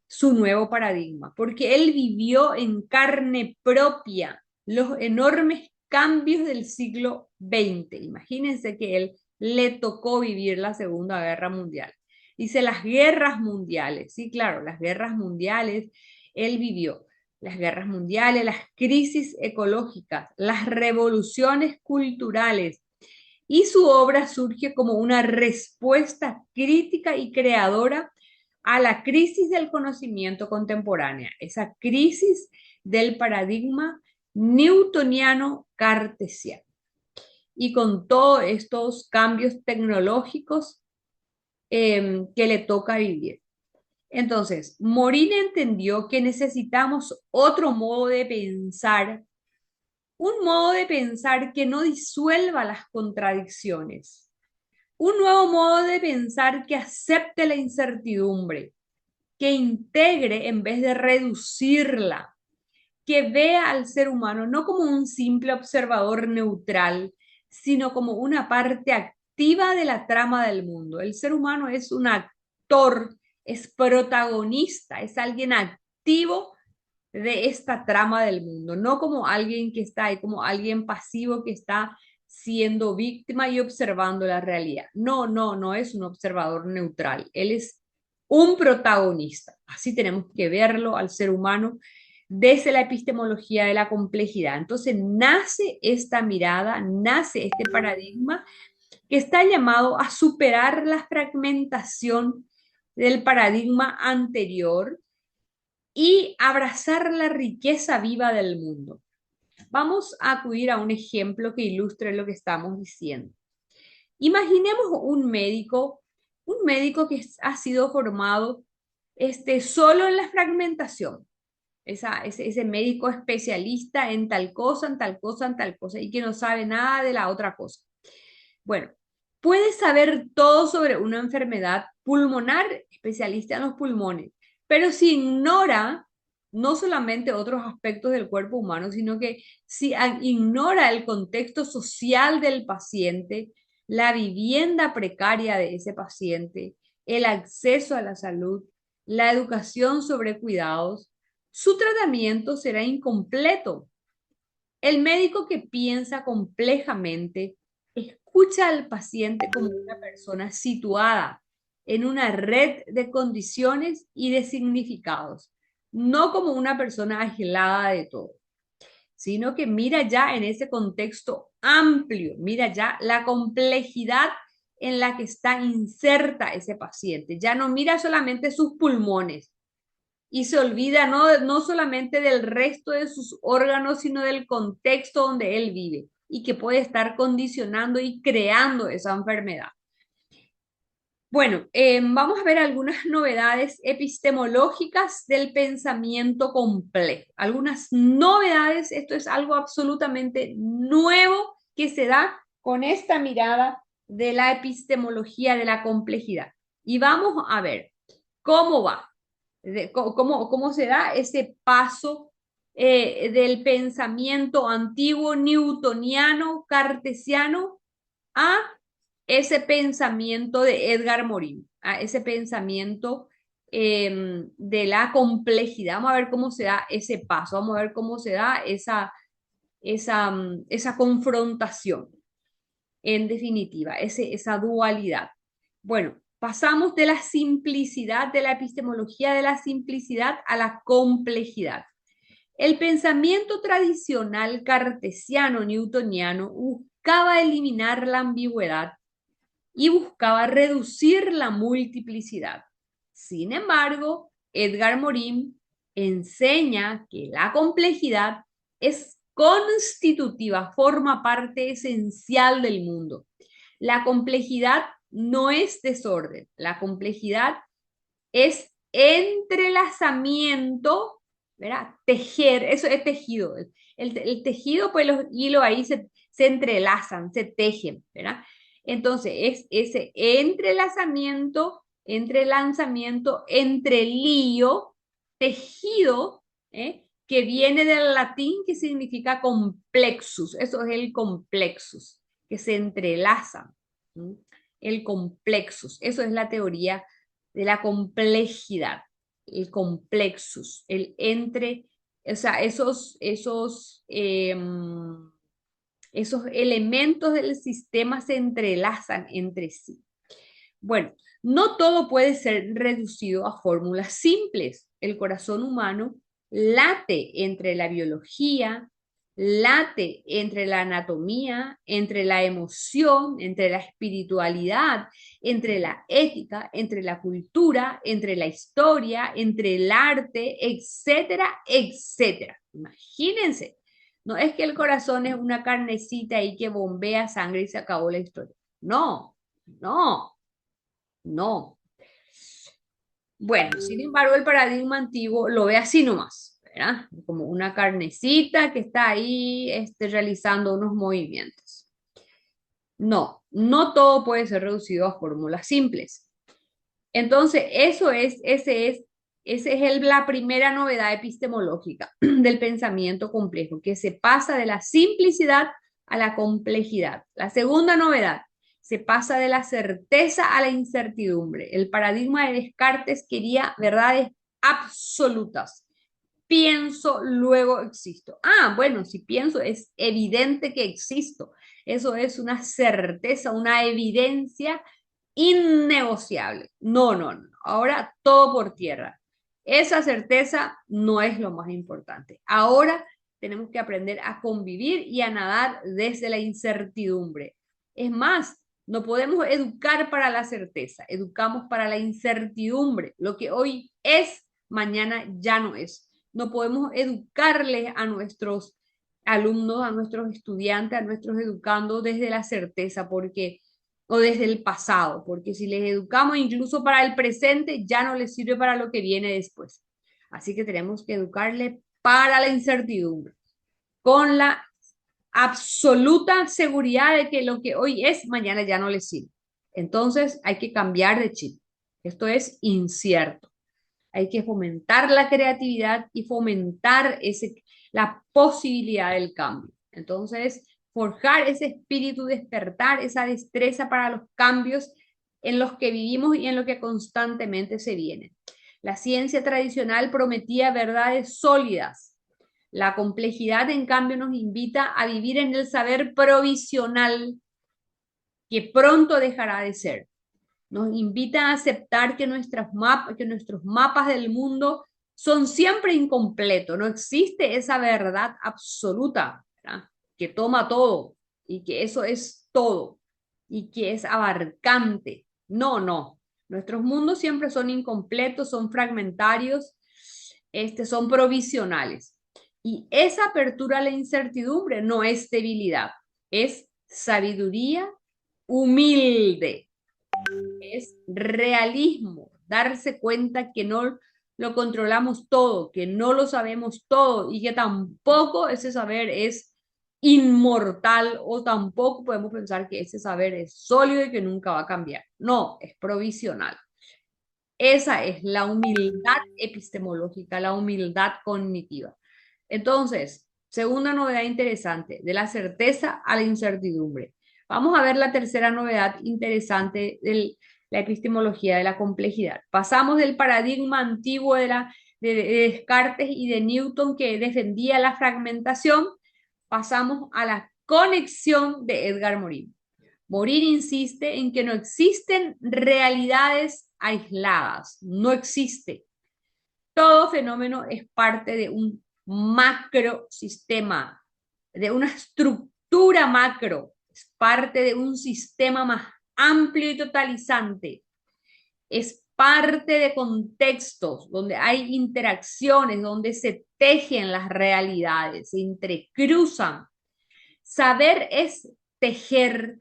su nuevo paradigma, porque él vivió en carne propia los enormes cambios del siglo XX. Imagínense que él le tocó vivir la Segunda Guerra Mundial. Dice las guerras mundiales, sí, claro, las guerras mundiales, él vivió las guerras mundiales, las crisis ecológicas, las revoluciones culturales, y su obra surge como una respuesta crítica y creadora a la crisis del conocimiento contemporánea, esa crisis del paradigma newtoniano cartesiano. Y con todos estos cambios tecnológicos que le toca vivir. Entonces, Morin entendió que necesitamos otro modo de pensar, un modo de pensar que no disuelva las contradicciones, un nuevo modo de pensar que acepte la incertidumbre, que integre en vez de reducirla, que vea al ser humano no como un simple observador neutral, sino como una parte activa de la trama del mundo. El ser humano es un actor, es protagonista, es alguien activo de esta trama del mundo, no como alguien que está ahí, como alguien pasivo que está siendo víctima y observando la realidad. No, no, no es un observador neutral, él es un protagonista. Así tenemos que verlo al ser humano desde la epistemología de la complejidad. Entonces nace esta mirada, nace este paradigma que está llamado a superar la fragmentación del paradigma anterior y abrazar la riqueza viva del mundo. Vamos a acudir a un ejemplo que ilustre lo que estamos diciendo. Imaginemos un médico que ha sido formado solo en la fragmentación. Ese médico especialista en tal cosa, en tal cosa, en tal cosa, y que no sabe nada de la otra cosa. Bueno, puede saber todo sobre una enfermedad pulmonar, especialista en los pulmones, pero si ignora no solamente otros aspectos del cuerpo humano, sino que si ignora el contexto social del paciente, la vivienda precaria de ese paciente, el acceso a la salud, la educación sobre cuidados, su tratamiento será incompleto. El médico que piensa complejamente escucha al paciente como una persona situada en una red de condiciones y de significados, no como una persona aislada de todo, sino que mira ya en ese contexto amplio, mira ya la complejidad en la que está inserta ese paciente. Ya no mira solamente sus pulmones y se olvida no solamente del resto de sus órganos, sino del contexto donde él vive y que puede estar condicionando y creando esa enfermedad. Bueno, vamos a ver algunas novedades epistemológicas del pensamiento complejo. Algunas novedades, esto es algo absolutamente nuevo que se da con esta mirada de la epistemología de la complejidad. Y vamos a ver cómo va, cómo se da ese paso del pensamiento antiguo newtoniano, cartesiano, a ese pensamiento de Edgar Morin, a ese pensamiento de la complejidad. Vamos a ver cómo se da ese paso, vamos a ver cómo se da esa confrontación, en definitiva, esa dualidad. Bueno, pasamos de la simplicidad, de la epistemología de la simplicidad a la complejidad. El pensamiento tradicional cartesiano newtoniano buscaba eliminar la ambigüedad y buscaba reducir la multiplicidad. Sin embargo, Edgar Morin enseña que la complejidad es constitutiva, forma parte esencial del mundo. La complejidad no es desorden, la complejidad es entrelazamiento, ¿verdad? Tejer, eso es tejido. El tejido, pues los hilos ahí se entrelazan, se tejen, ¿verdad? Entonces, es ese entrelazamiento, entrelanzamiento, entrelío, tejido, que viene del latín que significa complexus. Eso es el complexus, que se entrelazan. El complexus, eso es la teoría de la complejidad, el complexus, el entre, o sea, esos elementos del sistema se entrelazan entre sí. Bueno, no todo puede ser reducido a fórmulas simples. El corazón humano late entre la biología, late entre la anatomía, entre la emoción, entre la espiritualidad, entre la ética, entre la cultura, entre la historia, entre el arte, etcétera, etcétera. Imagínense, no es que el corazón es una carnecita ahí que bombea sangre y se acabó la historia. No, no. No. Bueno, sin embargo, el paradigma antiguo lo ve así nomás, ¿verdad? Como una carnecita que está ahí realizando unos movimientos. No, no todo puede ser reducido a fórmulas simples. Entonces, esa es la primera novedad epistemológica del pensamiento complejo, que se pasa de la simplicidad a la complejidad. La segunda novedad, se pasa de la certeza a la incertidumbre. El paradigma de Descartes quería verdades absolutas. Pienso, luego existo. Ah, bueno, si pienso, es evidente que existo. Eso es una certeza, una evidencia innegociable. No, no, no. Ahora todo por tierra. Esa certeza no es lo más importante. Ahora tenemos que aprender a convivir y a nadar desde la incertidumbre. Es más, no podemos educar para la certeza, educamos para la incertidumbre. Lo que hoy es, mañana ya no es. No podemos educarles a nuestros alumnos, a nuestros estudiantes, a nuestros educandos desde la certeza, porque o desde el pasado, porque si les educamos incluso para el presente, ya no les sirve para lo que viene después. Así que tenemos que educarle para la incertidumbre, con la absoluta seguridad de que lo que hoy es, mañana ya no les sirve. Entonces hay que cambiar de chip. Esto es incierto. Hay que fomentar la creatividad y fomentar la posibilidad del cambio. Entonces, forjar ese espíritu, despertar esa destreza para los cambios en los que vivimos y en los que constantemente se vienen. La ciencia tradicional prometía verdades sólidas. La complejidad, en cambio, nos invita a vivir en el saber provisional que pronto dejará de ser. Nos invita a aceptar que nuestros mapas del mundo son siempre incompletos. No existe esa verdad absoluta, ¿verdad? Que toma todo y que eso es todo y que es abarcante. No, no. Nuestros mundos siempre son incompletos, son fragmentarios, son provisionales. Y esa apertura a la incertidumbre no es debilidad, es sabiduría humilde. Es realismo, darse cuenta que no lo controlamos todo, que no lo sabemos todo y que tampoco ese saber es inmortal o tampoco podemos pensar que ese saber es sólido y que nunca va a cambiar. No, es provisional. Esa es la humildad epistemológica, la humildad cognitiva. Entonces, segunda novedad interesante, de la certeza a la incertidumbre. Vamos a ver la tercera novedad interesante de la epistemología de la complejidad. Pasamos del paradigma antiguo de Descartes y de Newton que defendía la fragmentación, pasamos a la conexión de Edgar Morin. Morin insiste en que no existen realidades aisladas, no existe. Todo fenómeno es parte de un macrosistema, de una estructura macro, es parte de un sistema más amplio y totalizante, es parte de contextos donde hay interacciones, donde se tejen las realidades, se entrecruzan. Saber es tejer,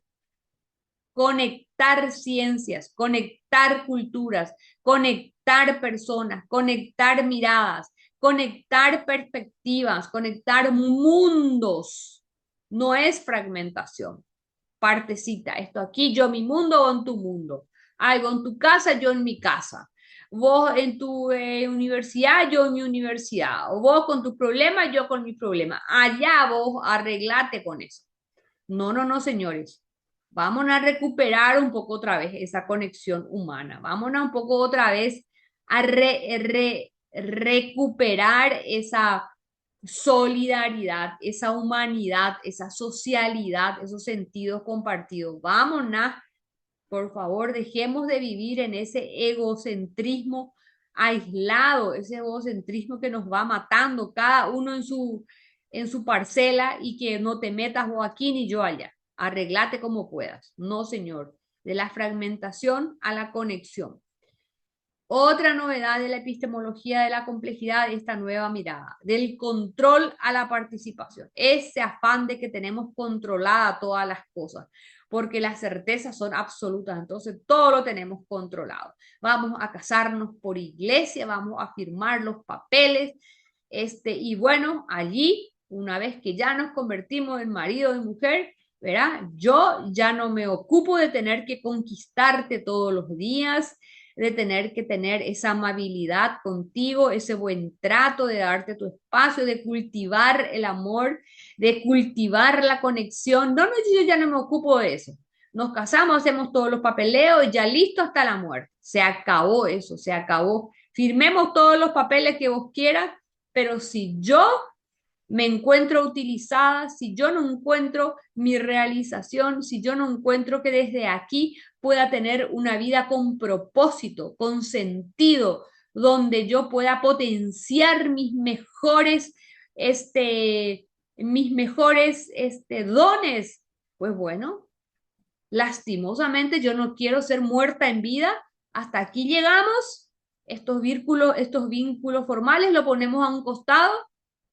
conectar conectar ciencias, conectar culturas, conectar personas, conectar miradas, conectar perspectivas, conectar mundos. No es fragmentación. Partecita, esto aquí, yo mi mundo o en tu mundo. Algo en tu casa, yo en mi casa. Vos en tu universidad, yo en mi universidad. O vos con tus problemas, yo con mi problema. Allá vos arreglate con eso. No, no, no, señores. Vamos a recuperar un poco otra vez esa conexión humana. Vamos a un poco otra vez a recuperar esa solidaridad, esa humanidad, esa socialidad, esos sentidos compartidos. Vámonos, por favor, dejemos de vivir en ese egocentrismo aislado, ese egocentrismo que nos va matando cada uno en su parcela y que no te metas vos aquí ni yo allá. Arreglate como puedas. No, señor. De la fragmentación a la conexión. Otra novedad de la epistemología de la complejidad, esta nueva mirada, del control a la participación, ese afán de que tenemos controlada todas las cosas, porque las certezas son absolutas, entonces todo lo tenemos controlado. Vamos a casarnos por iglesia, vamos a firmar los papeles, y bueno, allí, una vez que ya nos convertimos en marido y mujer, ¿verdad? Yo ya no me ocupo de tener que conquistarte todos los días, de tener que tener esa amabilidad contigo, ese buen trato, de darte tu espacio, de cultivar el amor, de cultivar la conexión. No, no, yo ya no me ocupo de eso. Nos casamos, hacemos todos los papeleos y ya listo hasta la muerte. Se acabó eso, se acabó. Firmemos todos los papeles que vos quieras, pero si yo me encuentro utilizada, si yo no encuentro mi realización, si yo no encuentro que desde aquí pueda tener una vida con propósito, con sentido, donde yo pueda potenciar mis mejores dones, pues bueno, lastimosamente yo no quiero ser muerta en vida. Hasta aquí llegamos. Estos vínculos formales lo ponemos a un costado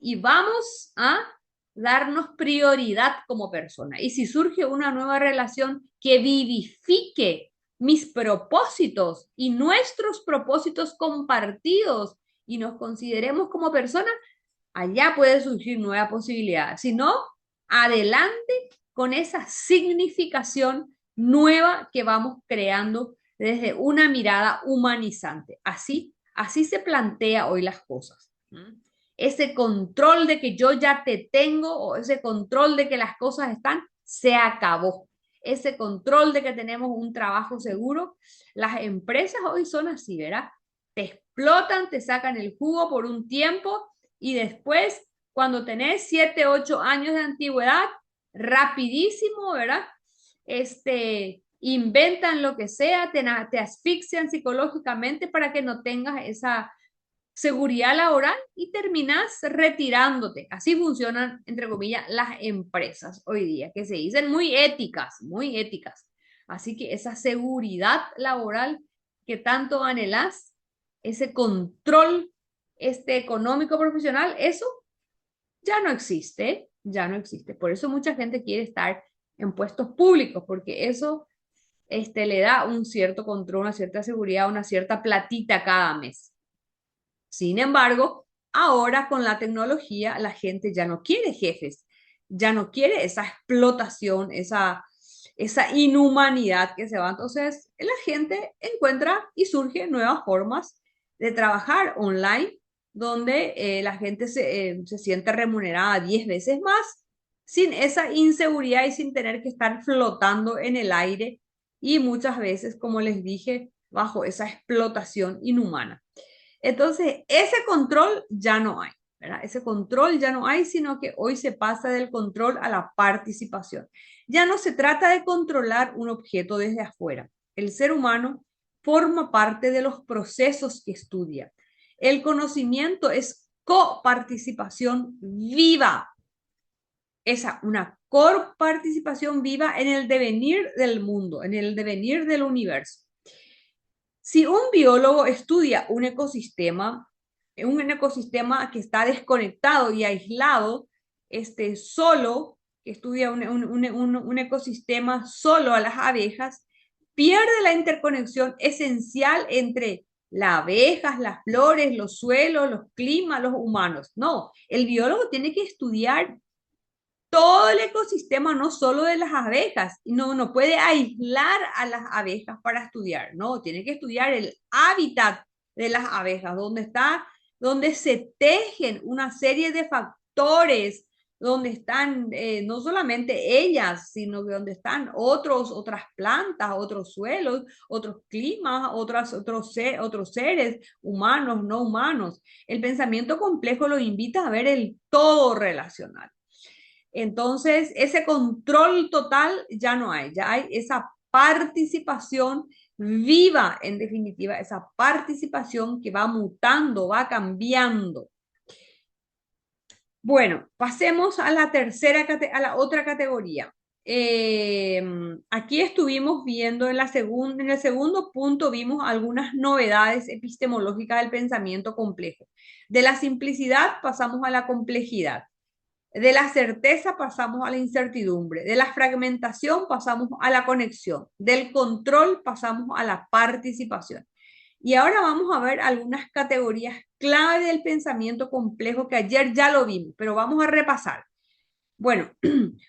y vamos a darnos prioridad como persona. Y si surge una nueva relación que vivifique mis propósitos y nuestros propósitos compartidos y nos consideremos como personas, allá puede surgir nueva posibilidad. Si no, adelante con esa significación nueva que vamos creando desde una mirada humanizante. Así se plantea hoy las cosas. Ese control de que yo ya te tengo o ese control de que las cosas están, se acabó. Ese control de que tenemos un trabajo seguro, las empresas hoy son así, ¿verdad? Te explotan, te sacan el jugo por un tiempo y después, cuando tenés 7, 8 años de antigüedad, rapidísimo, ¿verdad? Inventan lo que sea, te asfixian psicológicamente para que no tengas esa seguridad laboral y terminas retirándote. Así funcionan, entre comillas, las empresas hoy día, que se dicen muy éticas, muy éticas. Así que esa seguridad laboral que tanto anhelás, ese control económico profesional, eso ya no existe, ya no existe. Por eso mucha gente quiere estar en puestos públicos, porque eso le da un cierto control, una cierta seguridad, una cierta platita cada mes. Sin embargo, ahora con la tecnología, la gente ya no quiere jefes, ya no quiere esa explotación, esa inhumanidad que se va. Entonces, la gente encuentra y surgen nuevas formas de trabajar online, donde la gente se siente remunerada 10 veces más, sin esa inseguridad y sin tener que estar flotando en el aire y muchas veces, como les dije, bajo esa explotación inhumana. Entonces, ese control ya no hay, ¿verdad? Ese control ya no hay, sino que hoy se pasa del control a la participación. Ya no se trata de controlar un objeto desde afuera. El ser humano forma parte de los procesos que estudia. El conocimiento es coparticipación viva. Una coparticipación viva en el devenir del mundo, en el devenir del universo. Si un biólogo estudia un ecosistema que está desconectado y aislado, solo, que estudia un ecosistema solo a las abejas, pierde la interconexión esencial entre las abejas, las flores, los suelos, los climas, los humanos. No, el biólogo tiene que estudiar todo el ecosistema, no solo de las abejas. No puede aislar a las abejas para estudiar, no, tiene que estudiar el hábitat de las abejas, donde se tejen una serie de factores, donde están no solamente ellas, sino que donde están otras plantas, otros suelos, otros climas, otros seres humanos, no humanos. El pensamiento complejo lo invita a ver el todo relacional. Entonces, ese control total ya no hay, ya hay esa participación viva, en definitiva, esa participación que va mutando, va cambiando. Bueno, pasemos a la otra categoría. Aquí estuvimos viendo en el segundo punto vimos algunas novedades epistemológicas del pensamiento complejo. De la simplicidad pasamos a la complejidad. De la certeza pasamos a la incertidumbre, de la fragmentación pasamos a la conexión, del control pasamos a la participación. Y ahora vamos a ver algunas categorías clave del pensamiento complejo que ayer ya lo vimos, pero vamos a repasar. Bueno,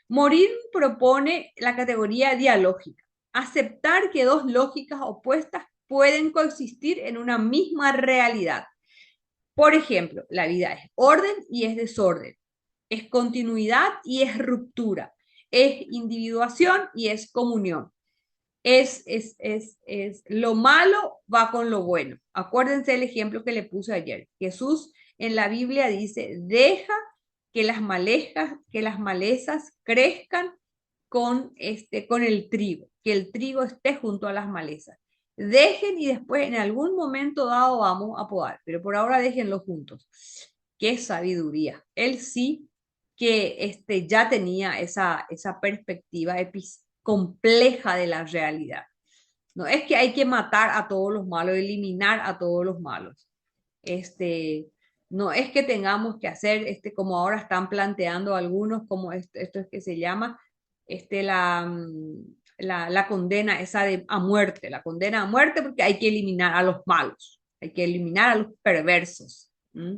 Morin propone la categoría dialógica, aceptar que dos lógicas opuestas pueden coexistir en una misma realidad. Por ejemplo, la vida es orden y es desorden. Es continuidad y es ruptura, es individuación y es comunión. Es lo malo va con lo bueno. Acuérdense el ejemplo que le puse ayer. Jesús en la Biblia dice, deja que las malezas crezcan con el trigo, que el trigo esté junto a las malezas. Dejen y después en algún momento dado vamos a podar, pero por ahora déjenlo juntos. Qué sabiduría. Él sí que ya tenía esa perspectiva compleja de la realidad. No es que hay que matar a todos los malos, eliminar a todos los malos. No es que tengamos que hacer, como ahora están planteando algunos, como esto es que se llama, la condena esa a muerte, la condena a muerte porque hay que eliminar a los malos, hay que eliminar a los perversos. ¿Mm?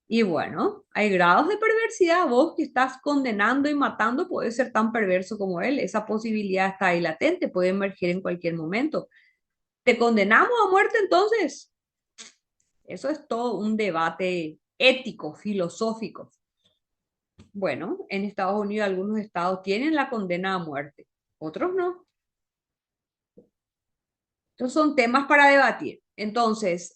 Y bueno, hay grados de perversidad. Vos que estás condenando y matando, puedes ser tan perverso como él. Esa posibilidad está ahí latente, puede emerger en cualquier momento. ¿Te condenamos a muerte entonces? Eso es todo un debate ético, filosófico. Bueno, en Estados Unidos algunos estados tienen la condena a muerte, otros no. Estos son temas para debatir. Entonces,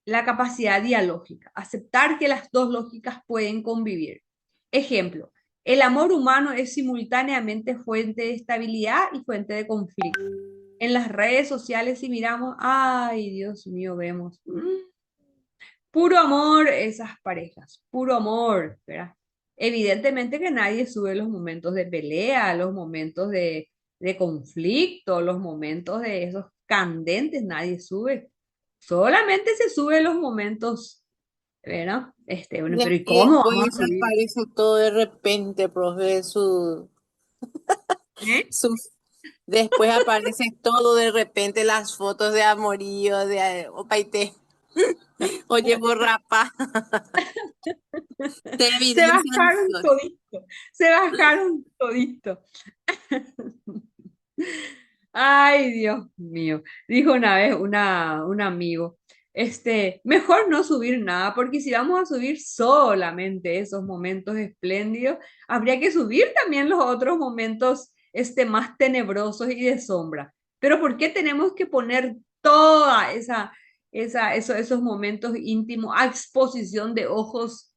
la capacidad dialógica, aceptar que las dos lógicas pueden convivir. Ejemplo, el amor humano es simultáneamente fuente de estabilidad y fuente de conflicto. En las redes sociales si miramos, ay Dios mío, vemos puro amor esas parejas, puro amor, ¿verdad? Evidentemente que nadie sube los momentos de pelea, los momentos de conflicto, los momentos de esos candentes, nadie sube. Solamente se suben los momentos, ¿verdad? Bueno, pero ¿y Y cómo después vamos a subir? aparece todo de repente, profe, ¿Eh? su, después aparece todo de repente las fotos de amorío, de Opaité. Oye, borrapa, te Se evidencian bajaron todo. todito, se bajaron todito. Ay, Dios mío. Dijo una vez un amigo, mejor no subir nada, porque si vamos a subir solamente esos momentos espléndidos, habría que subir también los otros momentos, más tenebrosos y de sombra. Pero ¿por qué tenemos que poner toda esos momentos íntimos a exposición de ojos,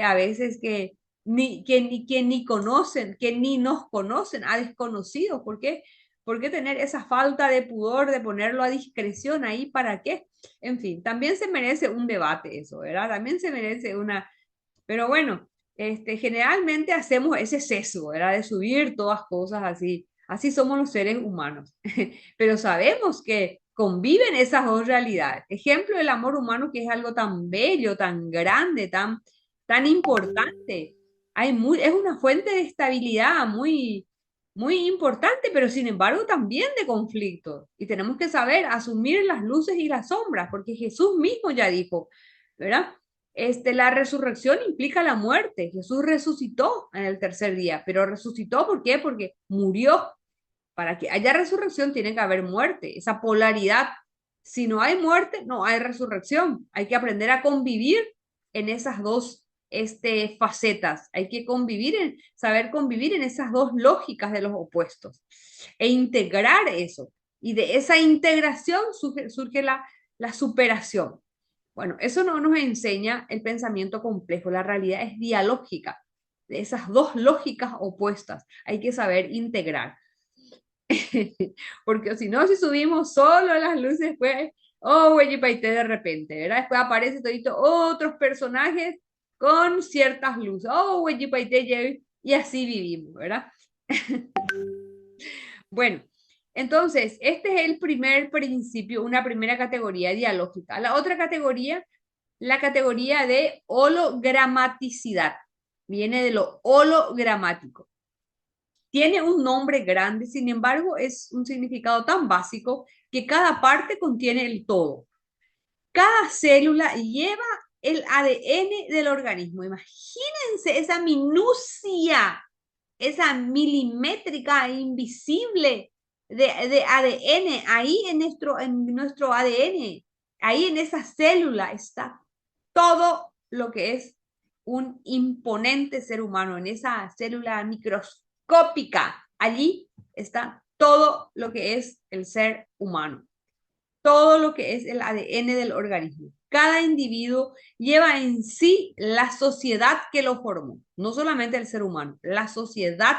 a veces que ni conocen, que ni nos conocen, a desconocidos? ¿Por qué? ¿Por qué tener esa falta de pudor de ponerlo a discreción ahí? ¿Para qué? En fin, también se merece un debate eso, ¿verdad? También se merece una... Pero bueno, generalmente hacemos ese sesgo, ¿verdad? De subir todas cosas así. Así somos los seres humanos. Pero sabemos que conviven esas dos realidades. Ejemplo, el amor humano, que es algo tan bello, tan grande, tan importante. Es una fuente de estabilidad muy muy importante, pero sin embargo también de conflicto. Y tenemos que saber asumir las luces y las sombras, porque Jesús mismo ya dijo, ¿verdad? La resurrección implica la muerte. Jesús resucitó en el tercer día, pero resucitó, ¿por qué? Porque murió. Para que haya resurrección tiene que haber muerte, esa polaridad. Si no hay muerte, no hay resurrección. Hay que aprender a convivir en esas dos facetas. Hay que saber convivir en esas dos lógicas de los opuestos e integrar eso. Y de esa integración surge la superación. Bueno, eso no nos enseña el pensamiento complejo. La realidad es dialógica. De esas dos lógicas opuestas hay que saber integrar. Porque si no, si subimos solo las luces, pues, oh, Paité de repente, ¿verdad? Después aparecen todito otros personajes con ciertas luces, oh, Paité, y así vivimos, ¿verdad? Bueno, entonces, este es el primer principio, una primera categoría dialógica. La otra categoría, la categoría de hologramaticidad, viene de lo hologramático. Tiene un nombre grande, sin embargo, es un significado tan básico que cada parte contiene el todo. Cada célula lleva el ADN del organismo. Imagínense esa minucia, esa milimétrica invisible de ADN ahí en nuestro ADN. Ahí en esa célula está todo lo que es un imponente ser humano, en esa célula microscópica. Allí está todo lo que es el ser humano, todo lo que es el ADN del organismo. Cada individuo lleva en sí la sociedad que lo formó, no solamente el ser humano, la sociedad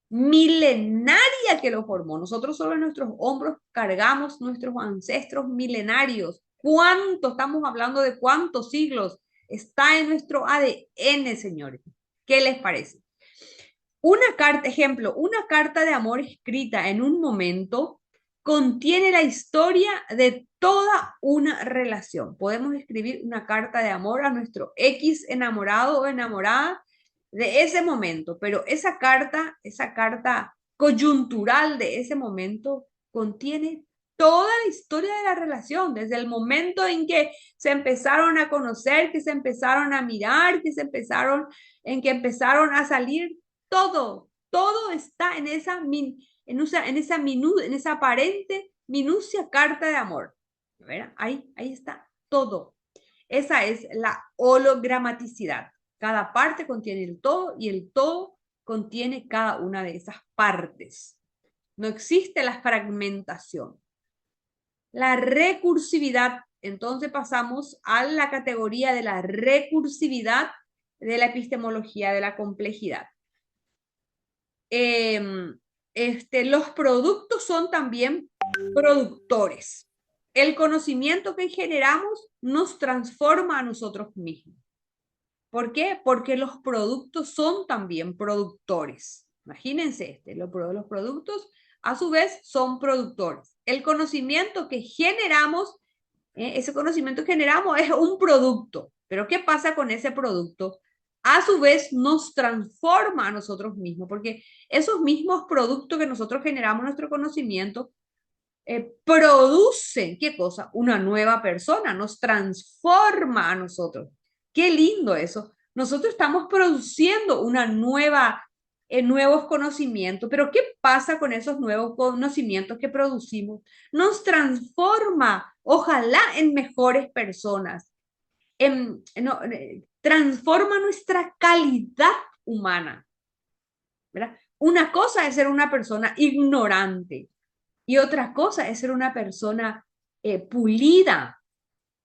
milenaria que lo formó. Nosotros sobre nuestros hombros cargamos nuestros ancestros milenarios. ¿Cuánto? Estamos hablando de cuántos siglos está en nuestro ADN, señores. ¿Qué les parece? Una carta, ejemplo, una carta de amor escrita en un momento contiene la historia de toda una relación. Podemos escribir una carta de amor a nuestro X enamorado o enamorada de ese momento, pero esa carta coyuntural de ese momento contiene toda la historia de la relación, desde el momento en que se empezaron a conocer, que se empezaron a mirar, en que empezaron a salir, todo está en esa aparente minucia carta de amor. Ahí está todo. Esa es la hologramaticidad. Cada parte contiene el todo y el todo contiene cada una de esas partes. No existe la fragmentación. La recursividad, entonces pasamos a la categoría de la recursividad de la epistemología de la complejidad. Los productos son también productores. El conocimiento que generamos nos transforma a nosotros mismos. ¿Por qué? Porque los productos son también productores. Imagínense los productos a su vez son productores. El conocimiento que generamos, ese conocimiento que generamos es un producto. Pero ¿qué pasa con ese producto? A su vez nos transforma a nosotros mismos, porque esos mismos productos que nosotros generamos, nuestro conocimiento, producen, ¿qué cosa? Una nueva persona, nos transforma a nosotros. Qué lindo eso. Nosotros estamos produciendo nuevos conocimientos, pero ¿qué pasa con esos nuevos conocimientos que producimos? Nos transforma, ojalá, en mejores personas. Transforma nuestra calidad humana, ¿verdad? Una cosa es ser una persona ignorante y otra cosa es ser una persona pulida,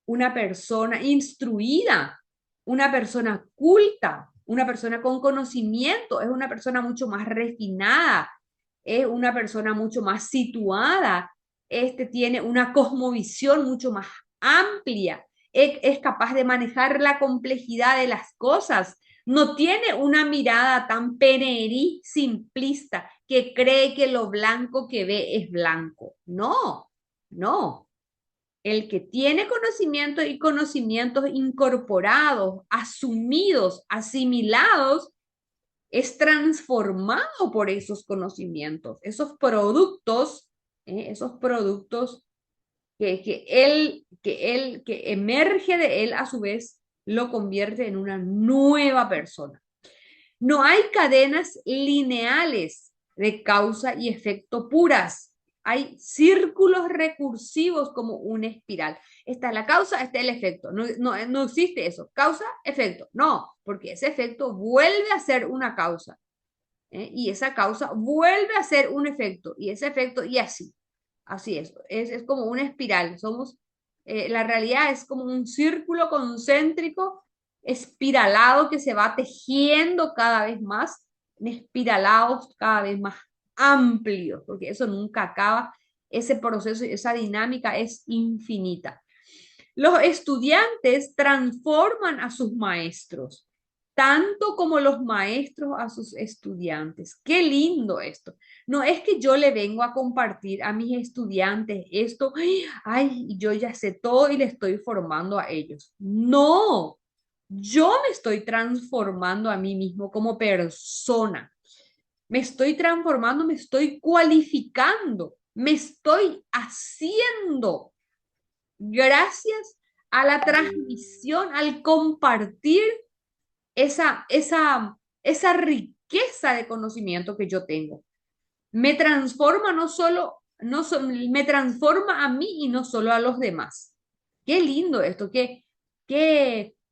una persona instruida, una persona culta, una persona con conocimiento, es una persona mucho más refinada, es una persona mucho más situada, tiene una cosmovisión mucho más amplia, es capaz de manejar la complejidad de las cosas, no tiene una mirada tan penerí, simplista, que cree que lo blanco que ve es blanco. No, no. El que tiene conocimiento y conocimientos incorporados, asumidos, asimilados, es transformado por esos conocimientos, esos productos que emerge de él a su vez lo convierte en una nueva persona. No hay cadenas lineales de causa y efecto puras. Hay círculos recursivos como una espiral. Está la causa, está el efecto. No existe eso. Causa, efecto. No, porque ese efecto vuelve a ser una causa. Y esa causa vuelve a ser un efecto. Y ese efecto, y así. Así es como una espiral. La realidad es como un círculo concéntrico espiralado que se va tejiendo cada vez más, en espiralados cada vez más amplios, porque eso nunca acaba. Ese proceso, esa dinámica es infinita. Los estudiantes transforman a sus maestros, tanto como los maestros a sus estudiantes. Qué lindo esto. No es que yo le vengo a compartir a mis estudiantes esto, ay, yo ya sé todo y le estoy formando a ellos. No, yo me estoy transformando a mí mismo como persona. Me estoy transformando, me estoy cualificando, me estoy haciendo gracias a la transmisión, al compartir esa riqueza de conocimiento que yo tengo. Me transforma me transforma a mí y no solo a los demás. Qué lindo esto, qué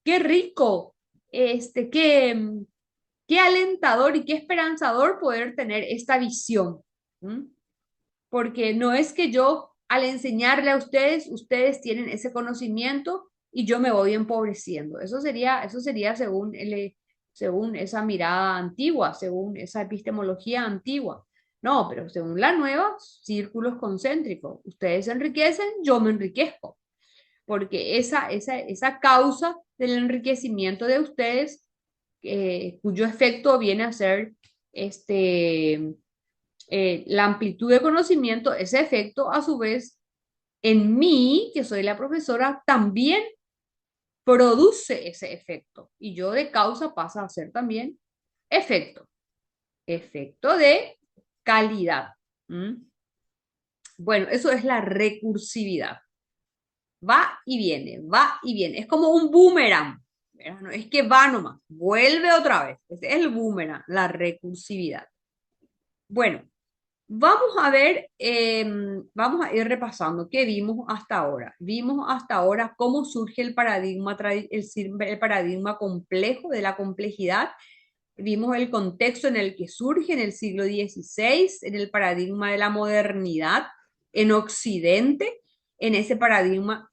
rico, qué alentador y qué esperanzador poder tener esta visión. ¿Mm? Porque no es que yo al enseñarle a ustedes, ustedes tienen ese conocimiento y yo me voy empobreciendo. Eso sería según esa mirada antigua, según esa epistemología antigua. No, pero según la nueva, círculos concéntricos. Ustedes se enriquecen, yo me enriquezco, porque esa causa del enriquecimiento de ustedes, cuyo efecto viene a ser la amplitud de conocimiento, ese efecto a su vez en mí, que soy la profesora, también produce ese efecto. Y yo de causa pasa a ser también efecto. Efecto de calidad. ¿Mm? Bueno, eso es la recursividad. Va y viene, va y viene. Es como un boomerang. No es que va nomás, vuelve otra vez. Ese es el boomerang, la recursividad. Bueno, vamos a ver, vamos a ir repasando qué vimos hasta ahora. Vimos hasta ahora cómo surge el el paradigma complejo de la complejidad. Vimos el contexto en el que surge en el siglo XVI, en el paradigma de la modernidad en Occidente, en ese paradigma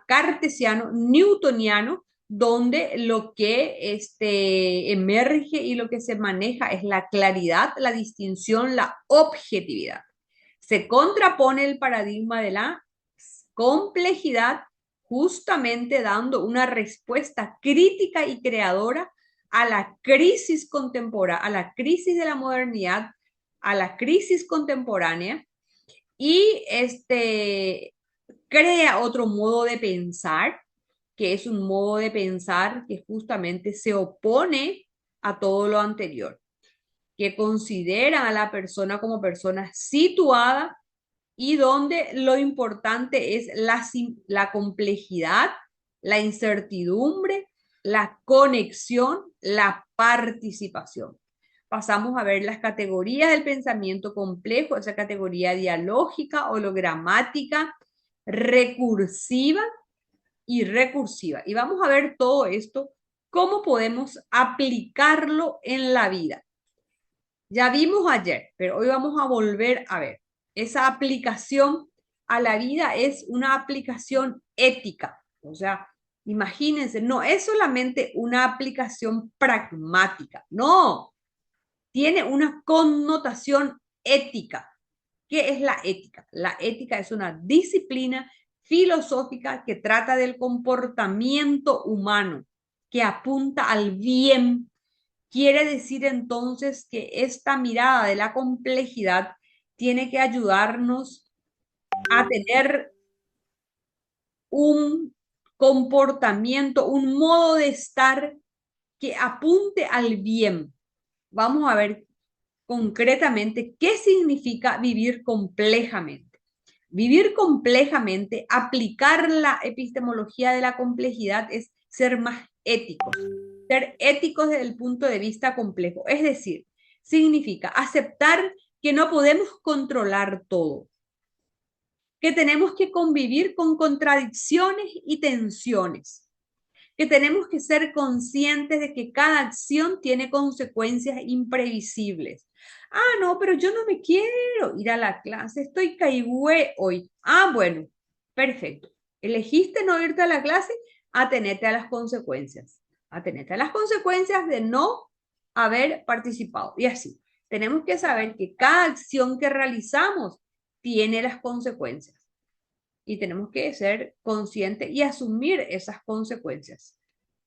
cartesiano, newtoniano, donde lo que emerge y lo que se maneja es la claridad, la distinción, la objetividad. Se contrapone el paradigma de la complejidad, justamente dando una respuesta crítica y creadora a la crisis contemporánea, a la crisis de la modernidad, a la crisis contemporánea, y crea otro modo de pensar, que es un modo de pensar que justamente se opone a todo lo anterior, que considera a la persona como persona situada y donde lo importante es la complejidad, la incertidumbre, la conexión, la participación. Pasamos a ver las categorías del pensamiento complejo, esa categoría dialógica, hologramática, recursiva y recursiva. Y vamos a ver todo esto, cómo podemos aplicarlo en la vida. Ya vimos ayer, pero hoy vamos a volver a ver. Esa aplicación a la vida es una aplicación ética. O sea, imagínense, no es solamente una aplicación pragmática, no, tiene una connotación ética. ¿Qué es la ética? La ética es una disciplina filosófica que trata del comportamiento humano, que apunta al bien. Quiere decir entonces que esta mirada de la complejidad tiene que ayudarnos a tener un comportamiento, un modo de estar que apunte al bien. vamos a ver concretamente qué significa vivir complejamente. Vivir complejamente, aplicar la epistemología de la complejidad es ser más éticos. Ser éticos desde el punto de vista complejo. Es decir, significa aceptar que no podemos controlar todo, que tenemos que convivir con contradicciones y tensiones, que tenemos que ser conscientes de que cada acción tiene consecuencias imprevisibles. Ah, no, pero yo no me quiero ir a la clase, estoy caigüe hoy. Ah, bueno, perfecto. Elegiste no irte a la clase, atenete a las consecuencias. Atenete a las consecuencias de no haber participado. Y así, tenemos que saber que cada acción que realizamos tiene las consecuencias y tenemos que ser conscientes y asumir esas consecuencias,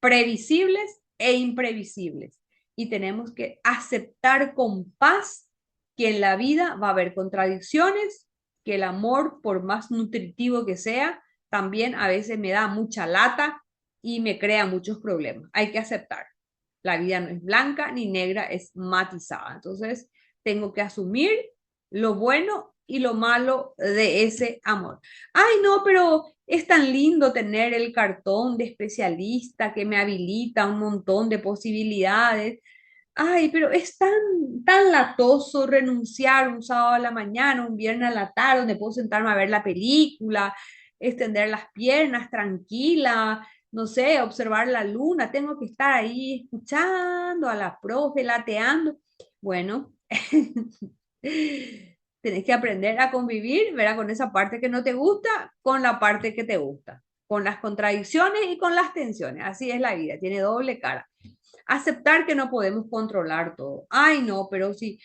previsibles e imprevisibles. Y tenemos que aceptar con paz que en la vida va a haber contradicciones, que el amor, por más nutritivo que sea, también a veces me da mucha lata y me crea muchos problemas. Hay que aceptar. La vida no es blanca ni negra, es matizada. Entonces, tengo que asumir lo bueno y lo malo de ese amor. Ay, no, pero es tan lindo tener el cartón de especialista que me habilita un montón de posibilidades. Ay, pero es tan latoso renunciar un sábado a la mañana, un viernes a la tarde, donde puedo sentarme a ver la película, extender las piernas tranquila, no sé, observar la luna. Tengo que estar ahí escuchando a la profe, lateando. Bueno, tenés que aprender a convivir, ¿verdad? Con esa parte que no te gusta, con la parte que te gusta, con las contradicciones y con las tensiones. Así es la vida, tiene doble cara. Aceptar que no podemos controlar todo. Ay, no, pero si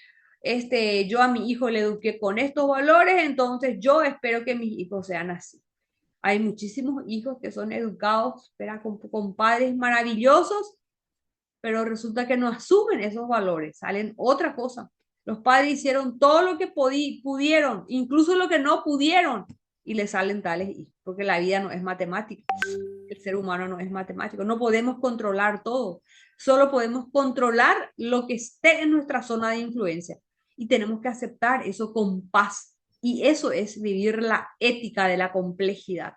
yo a mi hijo le eduqué con estos valores, entonces yo espero que mis hijos sean así. Hay muchísimos hijos que son educados, ¿verdad? Con padres maravillosos, pero resulta que no asumen esos valores, salen otra cosa. Los padres hicieron todo lo que pudieron, incluso lo que no pudieron, y les salen tales hijos, porque la vida no es matemática, el ser humano no es matemático, no podemos controlar todo, solo podemos controlar lo que esté en nuestra zona de influencia, y tenemos que aceptar eso con paz, y eso es vivir la ética de la complejidad.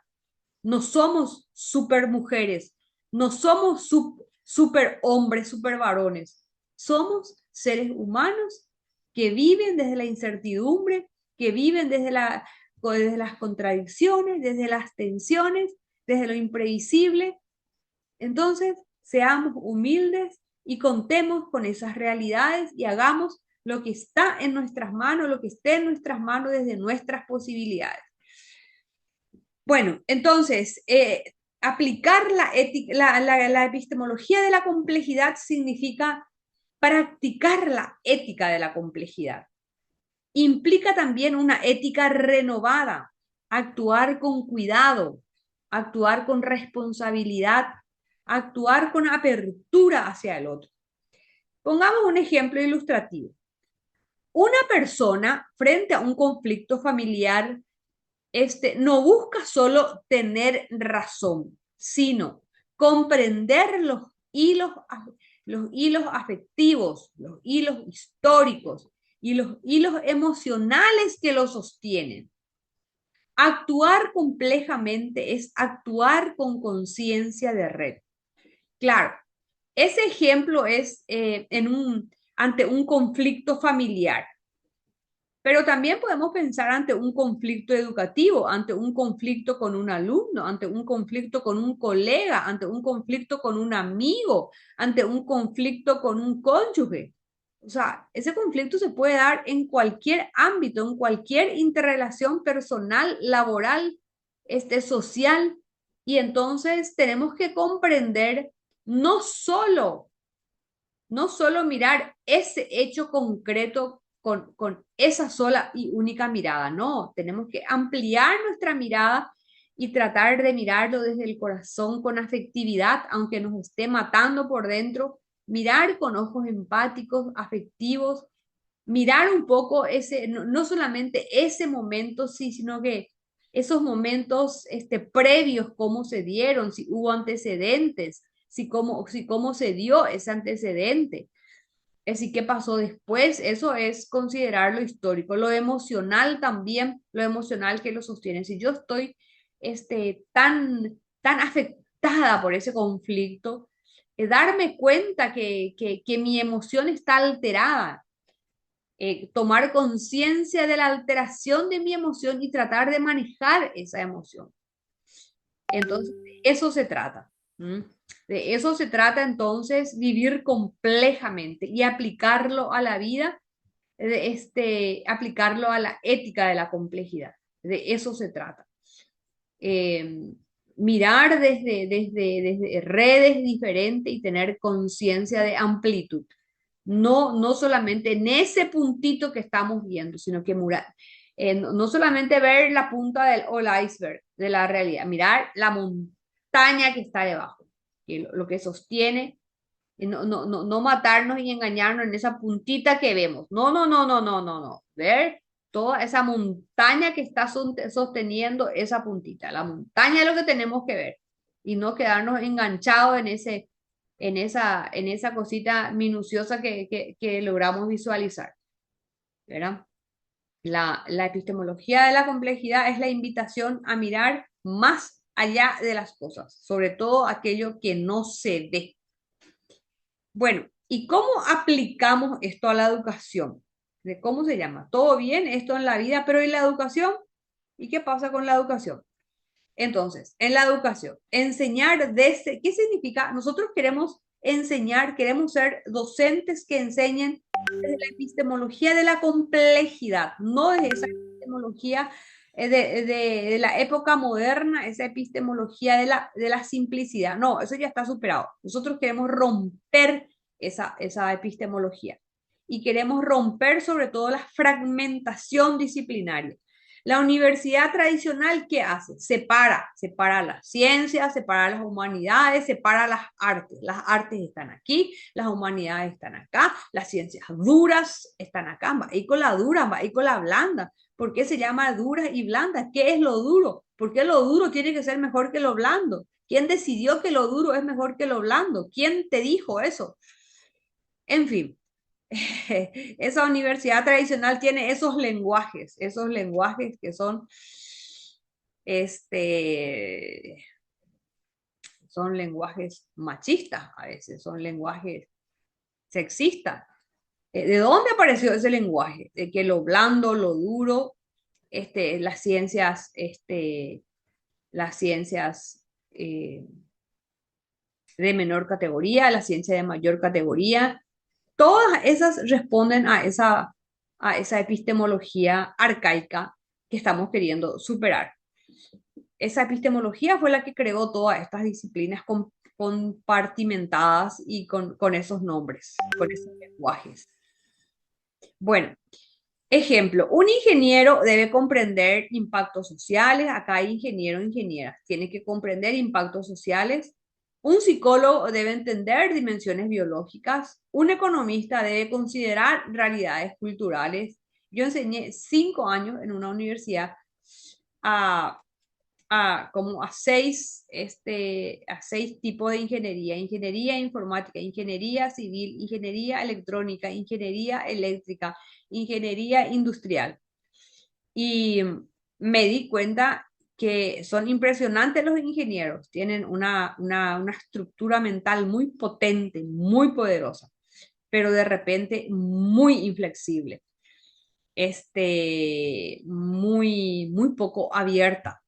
No somos super mujeres, no somos super hombres, super varones. Somos seres humanos que viven desde la incertidumbre, que viven desde las contradicciones, desde las tensiones, desde lo imprevisible. Entonces, seamos humildes y contemos con esas realidades y hagamos lo que está en nuestras manos, lo que esté en nuestras manos desde nuestras posibilidades. Bueno, entonces, aplicar la epistemología de la complejidad significa practicar la ética de la complejidad. Implica también una ética renovada, actuar con cuidado, actuar con responsabilidad, actuar con apertura hacia el otro. Pongamos un ejemplo ilustrativo. Una persona frente a un conflicto familiar no busca solo tener razón, sino comprender los hilos afectivos, los hilos históricos y los hilos emocionales que lo sostienen. Actuar complejamente es actuar con conciencia de red. Claro, ese ejemplo es ante un conflicto familiar. Pero también podemos pensar ante un conflicto educativo, ante un conflicto con un alumno, ante un conflicto con un colega, ante un conflicto con un amigo, ante un conflicto con un cónyuge. O sea, ese conflicto se puede dar en cualquier ámbito, en cualquier interrelación personal, laboral, social. Y entonces tenemos que comprender no solo mirar ese hecho concreto con esa sola y única mirada, no, tenemos que ampliar nuestra mirada y tratar de mirarlo desde el corazón con afectividad, aunque nos esté matando por dentro, mirar con ojos empáticos, afectivos, mirar un poco no solamente ese momento, sí, sino que esos momentos previos, cómo se dieron, si hubo antecedentes, si cómo se dio ese antecedente. Es decir, ¿qué pasó después? Eso es considerar lo histórico. Lo emocional también, lo emocional que lo sostiene. Si yo estoy tan afectada por ese conflicto, darme cuenta que mi emoción está alterada, tomar conciencia de la alteración de mi emoción y tratar de manejar esa emoción. Entonces, de eso se trata. ¿M? De eso se trata entonces, vivir complejamente y aplicarlo a la vida, aplicarlo a la ética de la complejidad. De eso se trata. Eh, Mirar desde redes diferentes y tener conciencia de amplitud. No, no solamente en ese puntito que estamos viendo, sino que no solamente ver la punta o el iceberg de la realidad, mirar la montaña que está debajo, que lo que sostiene, y no matarnos y engañarnos en esa puntita que vemos. No, no, no, no, no, no, no. Ver toda esa montaña que está sosteniendo esa puntita. La montaña es lo que tenemos que ver y no quedarnos enganchados en esa cosita minuciosa que logramos visualizar, ¿verdad? La epistemología de la complejidad es la invitación a mirar más allá de las cosas, sobre todo aquello que no se ve. Bueno, ¿y cómo aplicamos esto a la educación? ¿De cómo se llama? Todo bien, esto en la vida, pero ¿y la educación? ¿Y qué pasa con la educación? Entonces, en la educación, enseñar desde, ¿qué significa? Nosotros queremos enseñar, queremos ser docentes que enseñen desde la epistemología de la complejidad, no desde esa epistemología de la época moderna, esa epistemología de la simplicidad. No, eso ya está superado. Nosotros queremos romper esa epistemología y queremos romper sobre todo la fragmentación disciplinaria. La universidad tradicional, ¿qué hace? Separa las ciencias, separa las humanidades, separa las artes. Las artes están aquí, las humanidades están acá, las ciencias duras están acá. Va ahí con la dura, va ahí con la blanda. ¿Por qué se llama duras y blandas? ¿Qué es lo duro? ¿Por qué lo duro tiene que ser mejor que lo blando? ¿Quién decidió que lo duro es mejor que lo blando? ¿Quién te dijo eso? En fin, esa universidad tradicional tiene esos lenguajes que son, este, son lenguajes machistas a veces, son lenguajes sexistas. ¿De dónde apareció ese lenguaje? De que lo blando, lo duro, las ciencias de menor categoría, la ciencia de mayor categoría, todas esas responden a esa epistemología arcaica que estamos queriendo superar. Esa epistemología fue la que creó todas estas disciplinas compartimentadas y con esos nombres, con esos lenguajes. Bueno, ejemplo, un ingeniero debe comprender impactos sociales. Acá hay ingeniero o ingenieras. Tiene que comprender impactos sociales. Un psicólogo debe entender dimensiones biológicas. Un economista debe considerar realidades culturales. Yo enseñé 5 años en una universidad a, como a seis tipos de ingeniería: ingeniería informática, ingeniería civil, ingeniería electrónica, ingeniería eléctrica, ingeniería industrial. Y me di cuenta que son impresionantes los ingenieros, tienen una estructura mental muy potente, muy poderosa, pero de repente muy inflexible, muy poco abierta.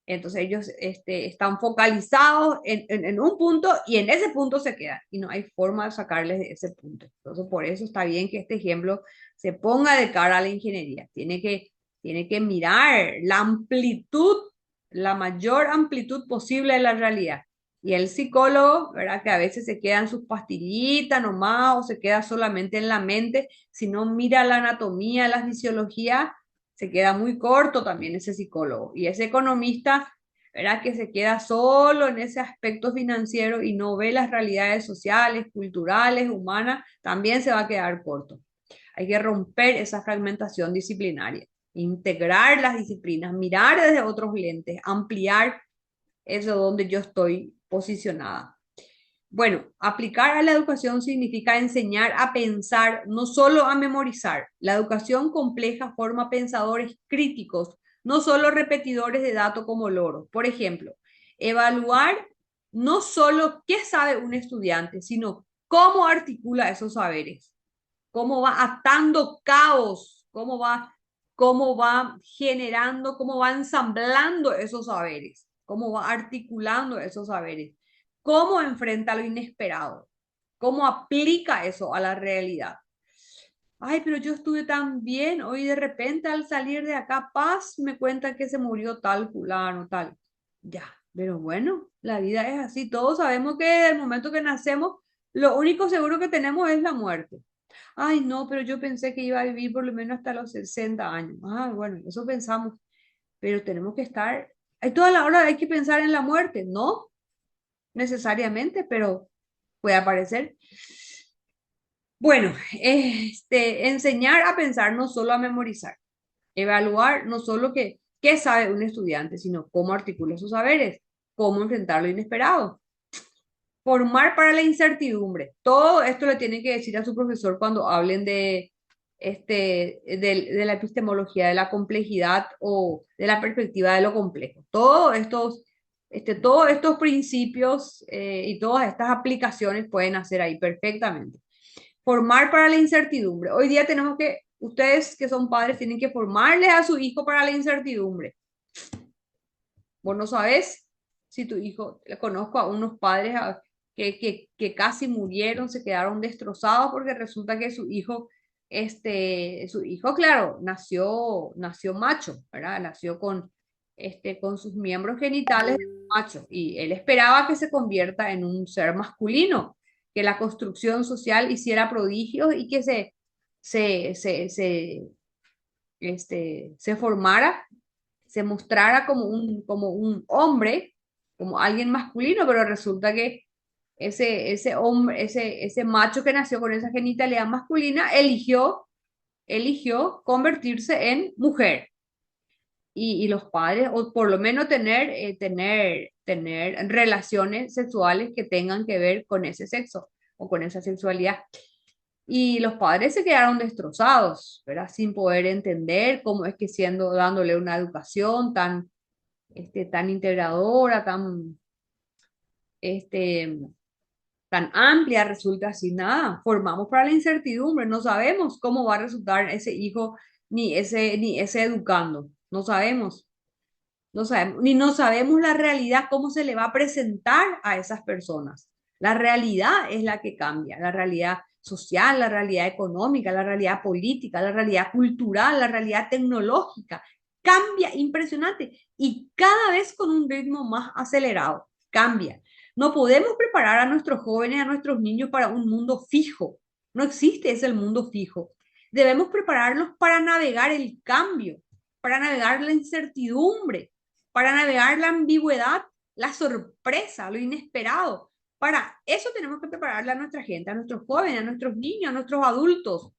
Entonces ellos están focalizados en un punto y en ese punto se quedan y no hay forma de sacarles de ese punto. Entonces por eso está bien que este ejemplo se ponga de cara a la ingeniería. Tiene que mirar la amplitud, la mayor amplitud posible de la realidad. Y el psicólogo, ¿verdad? Que a veces se queda en sus pastillitas nomás o se queda solamente en la mente, si no mira la anatomía, la fisiología, se queda muy corto también ese psicólogo. Y ese economista, ¿verdad? Que se queda solo en ese aspecto financiero y no ve las realidades sociales, culturales, humanas, también se va a quedar corto. Hay que romper esa fragmentación disciplinaria, integrar las disciplinas, mirar desde otros lentes, ampliar eso donde yo estoy posicionada. Bueno, aplicar a la educación significa enseñar a pensar, no solo a memorizar. La educación compleja forma pensadores críticos, no solo repetidores de datos como loros. Por ejemplo, evaluar no solo qué sabe un estudiante, sino cómo articula esos saberes, cómo va atando cabos, cómo va generando, cómo va ensamblando esos saberes, cómo va articulando esos saberes, cómo enfrenta lo inesperado, cómo aplica eso a la realidad. Ay, pero yo estuve tan bien, hoy de repente al salir de acá, paz, me cuentan que se murió tal fulano, tal. Ya, pero bueno, la vida es así. Todos sabemos que el momento que nacemos, lo único seguro que tenemos es la muerte. Ay, no, pero yo pensé que iba a vivir por lo menos hasta los 60 años. Ah, bueno, eso pensamos, pero tenemos que estar, toda la hora hay que pensar en la muerte, no necesariamente, pero puede aparecer. Bueno, enseñar a pensar, no solo a memorizar, evaluar no solo qué sabe un estudiante, sino cómo articula sus saberes, cómo enfrentar lo inesperado. Formar para la incertidumbre. Todo esto le tienen que decir a su profesor cuando hablen de la epistemología, de la complejidad o de la perspectiva de lo complejo. Todos estos principios y todas estas aplicaciones pueden hacer ahí perfectamente. Formar para la incertidumbre. Hoy día tenemos que, ustedes que son padres, tienen que formarles a su hijo para la incertidumbre. Vos no sabés si tu hijo, conozco a unos padres que casi murieron, se quedaron destrozados porque resulta que su hijo, claro, nació macho, ¿verdad? Nació con sus miembros genitales macho y él esperaba que se convierta en un ser masculino, que la construcción social hiciera prodigios y que se, se, se, se formara, se mostrara como un hombre, como alguien masculino, pero resulta que ese hombre, ese macho que nació con esa genitalidad masculina, eligió convertirse en mujer. Y los padres, o por lo menos tener relaciones sexuales que tengan que ver con ese sexo o con esa sexualidad. Y los padres se quedaron destrozados, ¿verdad? Sin poder entender cómo es que dándole una educación tan integradora, este, tan amplia, resulta así, nada. Formamos para la incertidumbre, no sabemos cómo va a resultar ese hijo ni ese educando, no sabemos. No sabemos, ni no sabemos la realidad, cómo se le va a presentar a esas personas. La realidad es la que cambia, la realidad social, la realidad económica, la realidad política, la realidad cultural, la realidad tecnológica. Cambia impresionante y cada vez con un ritmo más acelerado. Cambia. No podemos preparar a nuestros jóvenes, a nuestros niños para un mundo fijo. No existe ese el mundo fijo. Debemos prepararlos para navegar el cambio, para navegar la incertidumbre, para navegar la ambigüedad, la sorpresa, lo inesperado. Para eso tenemos que prepararle a nuestra gente, a nuestros jóvenes, a nuestros niños, a nuestros adultos.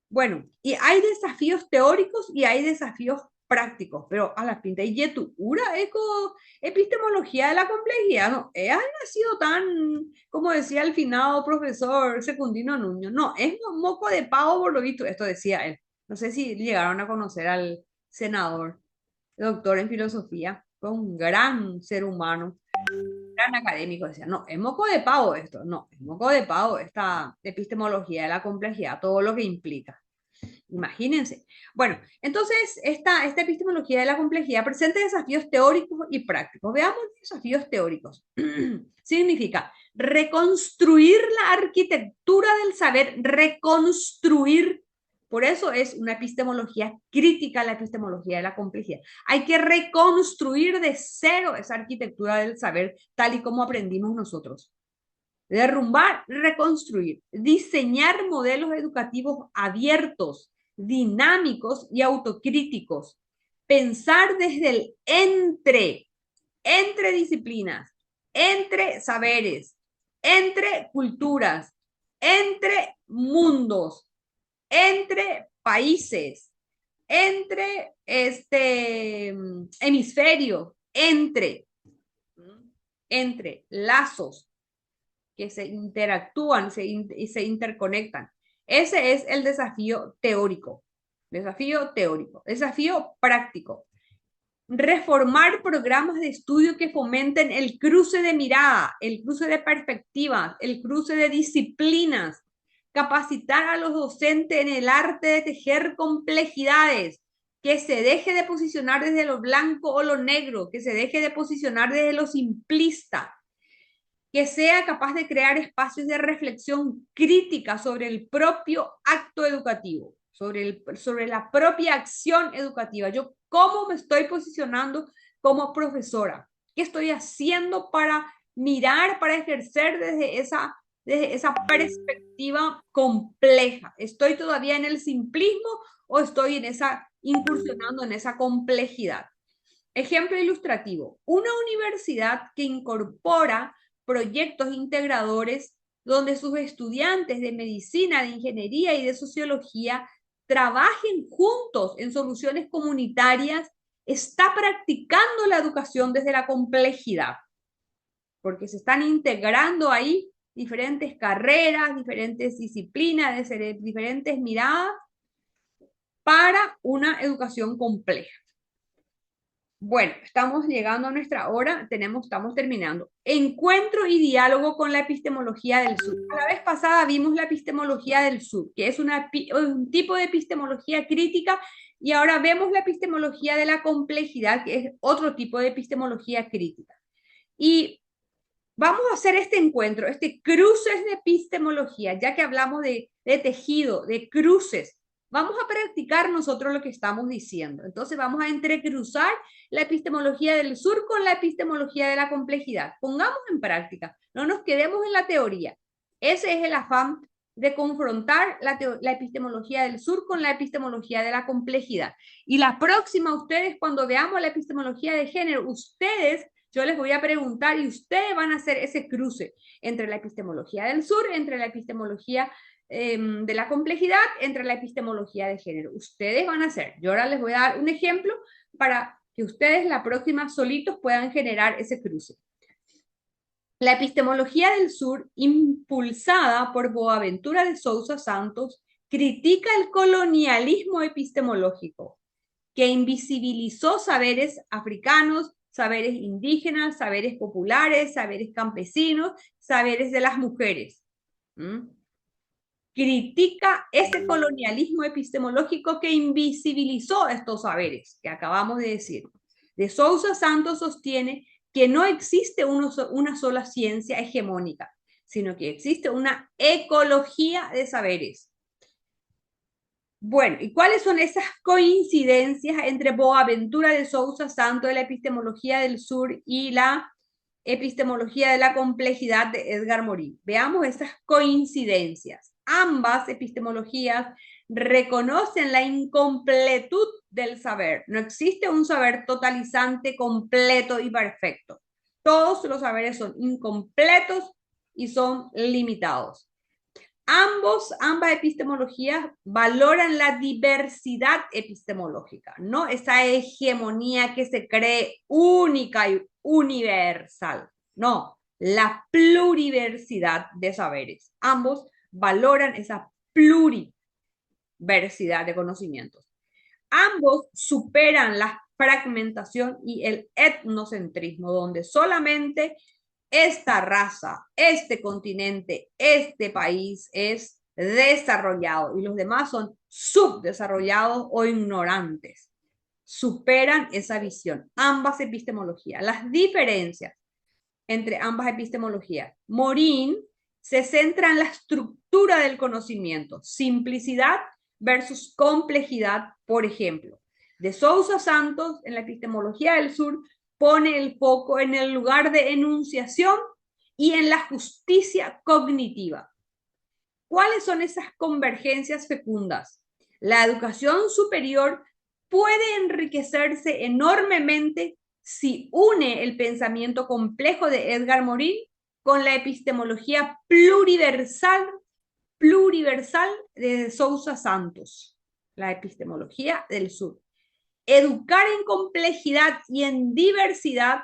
Bueno, y hay desafíos teóricos y hay desafíos prácticos, pero a la pinta y yetu, ura eco epistemología de la complejidad, no, ha nacido tan, como decía el finado profesor Secundino Nuño, no, es moco de pavo por lo visto, esto decía él. No sé si llegaron a conocer al senador, doctor en filosofía, fue un gran ser humano, gran académico, decía, no, es moco de pavo esto, no, es moco de pavo esta epistemología de la complejidad, todo lo que implica. Imagínense. Bueno, entonces esta epistemología de la complejidad presenta desafíos teóricos y prácticos. Veamos los desafíos teóricos. Significa reconstruir la arquitectura del saber, reconstruir. Por eso es una epistemología crítica, la epistemología de la complejidad. Hay que reconstruir de cero esa arquitectura del saber tal y como aprendimos nosotros. Derrumbar, reconstruir, diseñar modelos educativos abiertos, dinámicos y autocríticos. Pensar desde el entre disciplinas, entre saberes, entre culturas, entre mundos, entre países, entre hemisferios, entre lazos, que se interactúan y se interconectan. Ese es el desafío teórico. Desafío práctico. Reformar programas de estudio que fomenten el cruce de mirada, el cruce de perspectivas, el cruce de disciplinas. Capacitar a los docentes en el arte de tejer complejidades, que se deje de posicionar desde lo blanco o lo negro, que se deje de posicionar desde lo simplista, que sea capaz de crear espacios de reflexión crítica sobre el propio acto educativo, sobre la propia acción educativa. Yo, ¿cómo me estoy posicionando como profesora? ¿Qué estoy haciendo para mirar, para ejercer desde esa perspectiva compleja? ¿Estoy todavía en el simplismo o estoy incursionando en esa complejidad? Ejemplo ilustrativo, una universidad que incorpora proyectos integradores donde sus estudiantes de medicina, de ingeniería y de sociología trabajen juntos en soluciones comunitarias, está practicando la educación desde la complejidad, porque se están integrando ahí diferentes carreras, diferentes disciplinas, diferentes miradas para una educación compleja. Bueno, estamos llegando a nuestra hora, estamos terminando. Encuentro y diálogo con la epistemología del sur. La vez pasada vimos la epistemología del sur, que es un tipo de epistemología crítica, y ahora vemos la epistemología de la complejidad, que es otro tipo de epistemología crítica. Y vamos a hacer este encuentro, cruces de epistemología, ya que hablamos de tejido, de cruces. Vamos a practicar nosotros lo que estamos diciendo. Entonces vamos a entrecruzar la epistemología del sur con la epistemología de la complejidad. Pongamos en práctica, no nos quedemos en la teoría. Ese es el afán de confrontar la epistemología del sur con la epistemología de la complejidad. Y la próxima, ustedes, cuando veamos la epistemología de género, yo les voy a preguntar y ustedes van a hacer ese cruce entre la epistemología del sur, entre la epistemología de la complejidad, entre la epistemología de género. Ustedes van a hacer. Yo ahora les voy a dar un ejemplo para que ustedes la próxima solitos puedan generar ese cruce. La epistemología del sur, impulsada por Boaventura de Sousa Santos, critica el colonialismo epistemológico, que invisibilizó saberes africanos, saberes indígenas, saberes populares, saberes campesinos, saberes de las mujeres. Critica ese colonialismo epistemológico que invisibilizó estos saberes que acabamos de decir. De Sousa Santos sostiene que no existe una sola ciencia hegemónica, sino que existe una ecología de saberes. Bueno, ¿y cuáles son esas coincidencias entre Boaventura de Sousa Santos de la epistemología del sur y la epistemología de la complejidad de Edgar Morin? Veamos esas coincidencias. Ambas epistemologías reconocen la incompletud del saber. No existe un saber totalizante, completo y perfecto. Todos los saberes son incompletos y son limitados. Ambas epistemologías valoran la diversidad epistemológica, no esa hegemonía que se cree única y universal. No, la pluriversidad de saberes. Ambos valoran esa pluriversidad de conocimientos. Ambos superan la fragmentación y el etnocentrismo, donde solamente esta raza, este continente, este país es desarrollado y los demás son subdesarrollados o ignorantes. Superan esa visión. Ambas epistemologías. Las diferencias entre ambas epistemologías. Morin se centra en la estructura del conocimiento, simplicidad versus complejidad, por ejemplo. De Sousa Santos, en la epistemología del sur, pone el foco en el lugar de enunciación y en la justicia cognitiva. ¿Cuáles son esas convergencias fecundas? La educación superior puede enriquecerse enormemente si une el pensamiento complejo de Edgar Morin con la epistemología pluriversal de Sousa Santos, la epistemología del sur. Educar en complejidad y en diversidad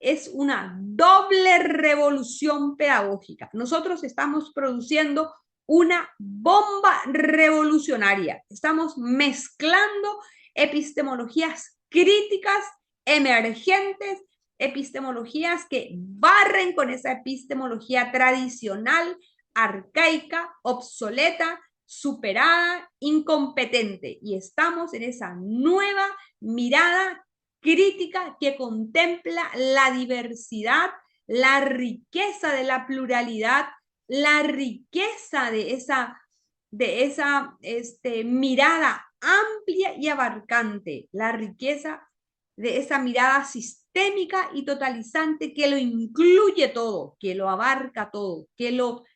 es una doble revolución pedagógica. Nosotros estamos produciendo una bomba revolucionaria. Estamos mezclando epistemologías críticas, emergentes, epistemologías que barren con esa epistemología tradicional, arcaica, obsoleta, superada, incompetente. Y estamos en esa nueva mirada crítica que contempla la diversidad, la riqueza de la pluralidad, la riqueza de esa mirada amplia y abarcante, la riqueza de esa mirada sistémica y totalizante que lo incluye todo, que lo abarca todo, que lo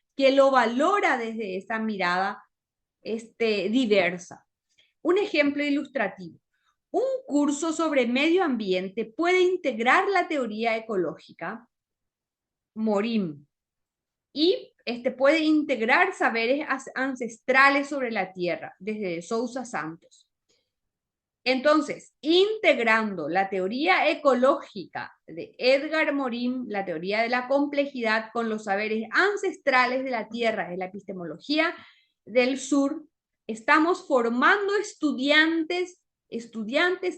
valora desde esa mirada diversa. Un ejemplo ilustrativo. Un curso sobre medio ambiente puede integrar la teoría ecológica, Morim, y puede integrar saberes ancestrales sobre la tierra, desde de Sousa Santos. Entonces, integrando la teoría ecológica de Edgar Morin, la teoría de la complejidad, con los saberes ancestrales de la tierra, de la epistemología del sur, estamos formando estudiantes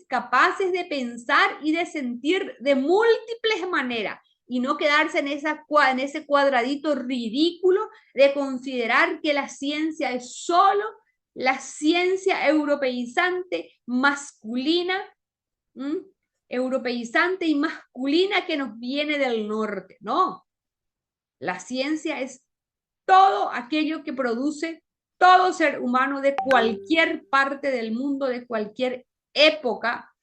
capaces de pensar y de sentir de múltiples maneras, y no quedarse en ese cuadradito ridículo de considerar que la ciencia es solo la ciencia europeizante, masculina, europeizante y masculina que nos viene del norte. No, la ciencia es todo aquello que produce todo ser humano de cualquier parte del mundo, de cualquier época,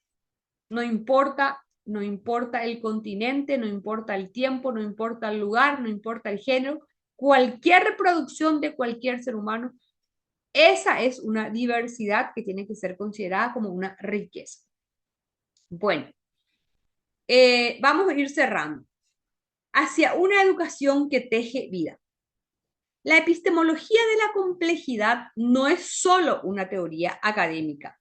no importa el continente, no importa el tiempo, no importa el lugar, no importa el género, cualquier reproducción de cualquier ser humano. Esa es una diversidad que tiene que ser considerada como una riqueza. Bueno, vamos a ir cerrando. Hacia una educación que teje vida. La epistemología de la complejidad no es solo una teoría académica.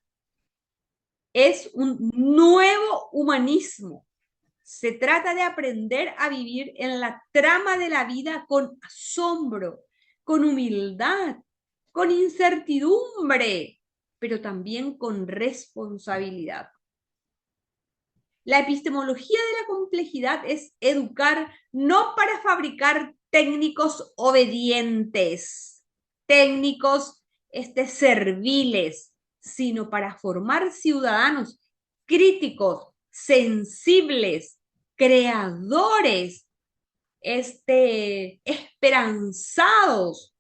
Es un nuevo humanismo. Se trata de aprender a vivir en la trama de la vida con asombro, con humildad, con incertidumbre, pero también con responsabilidad. La epistemología de la complejidad es educar no para fabricar técnicos obedientes, técnicos serviles, sino para formar ciudadanos críticos, sensibles, creadores, esperanzados.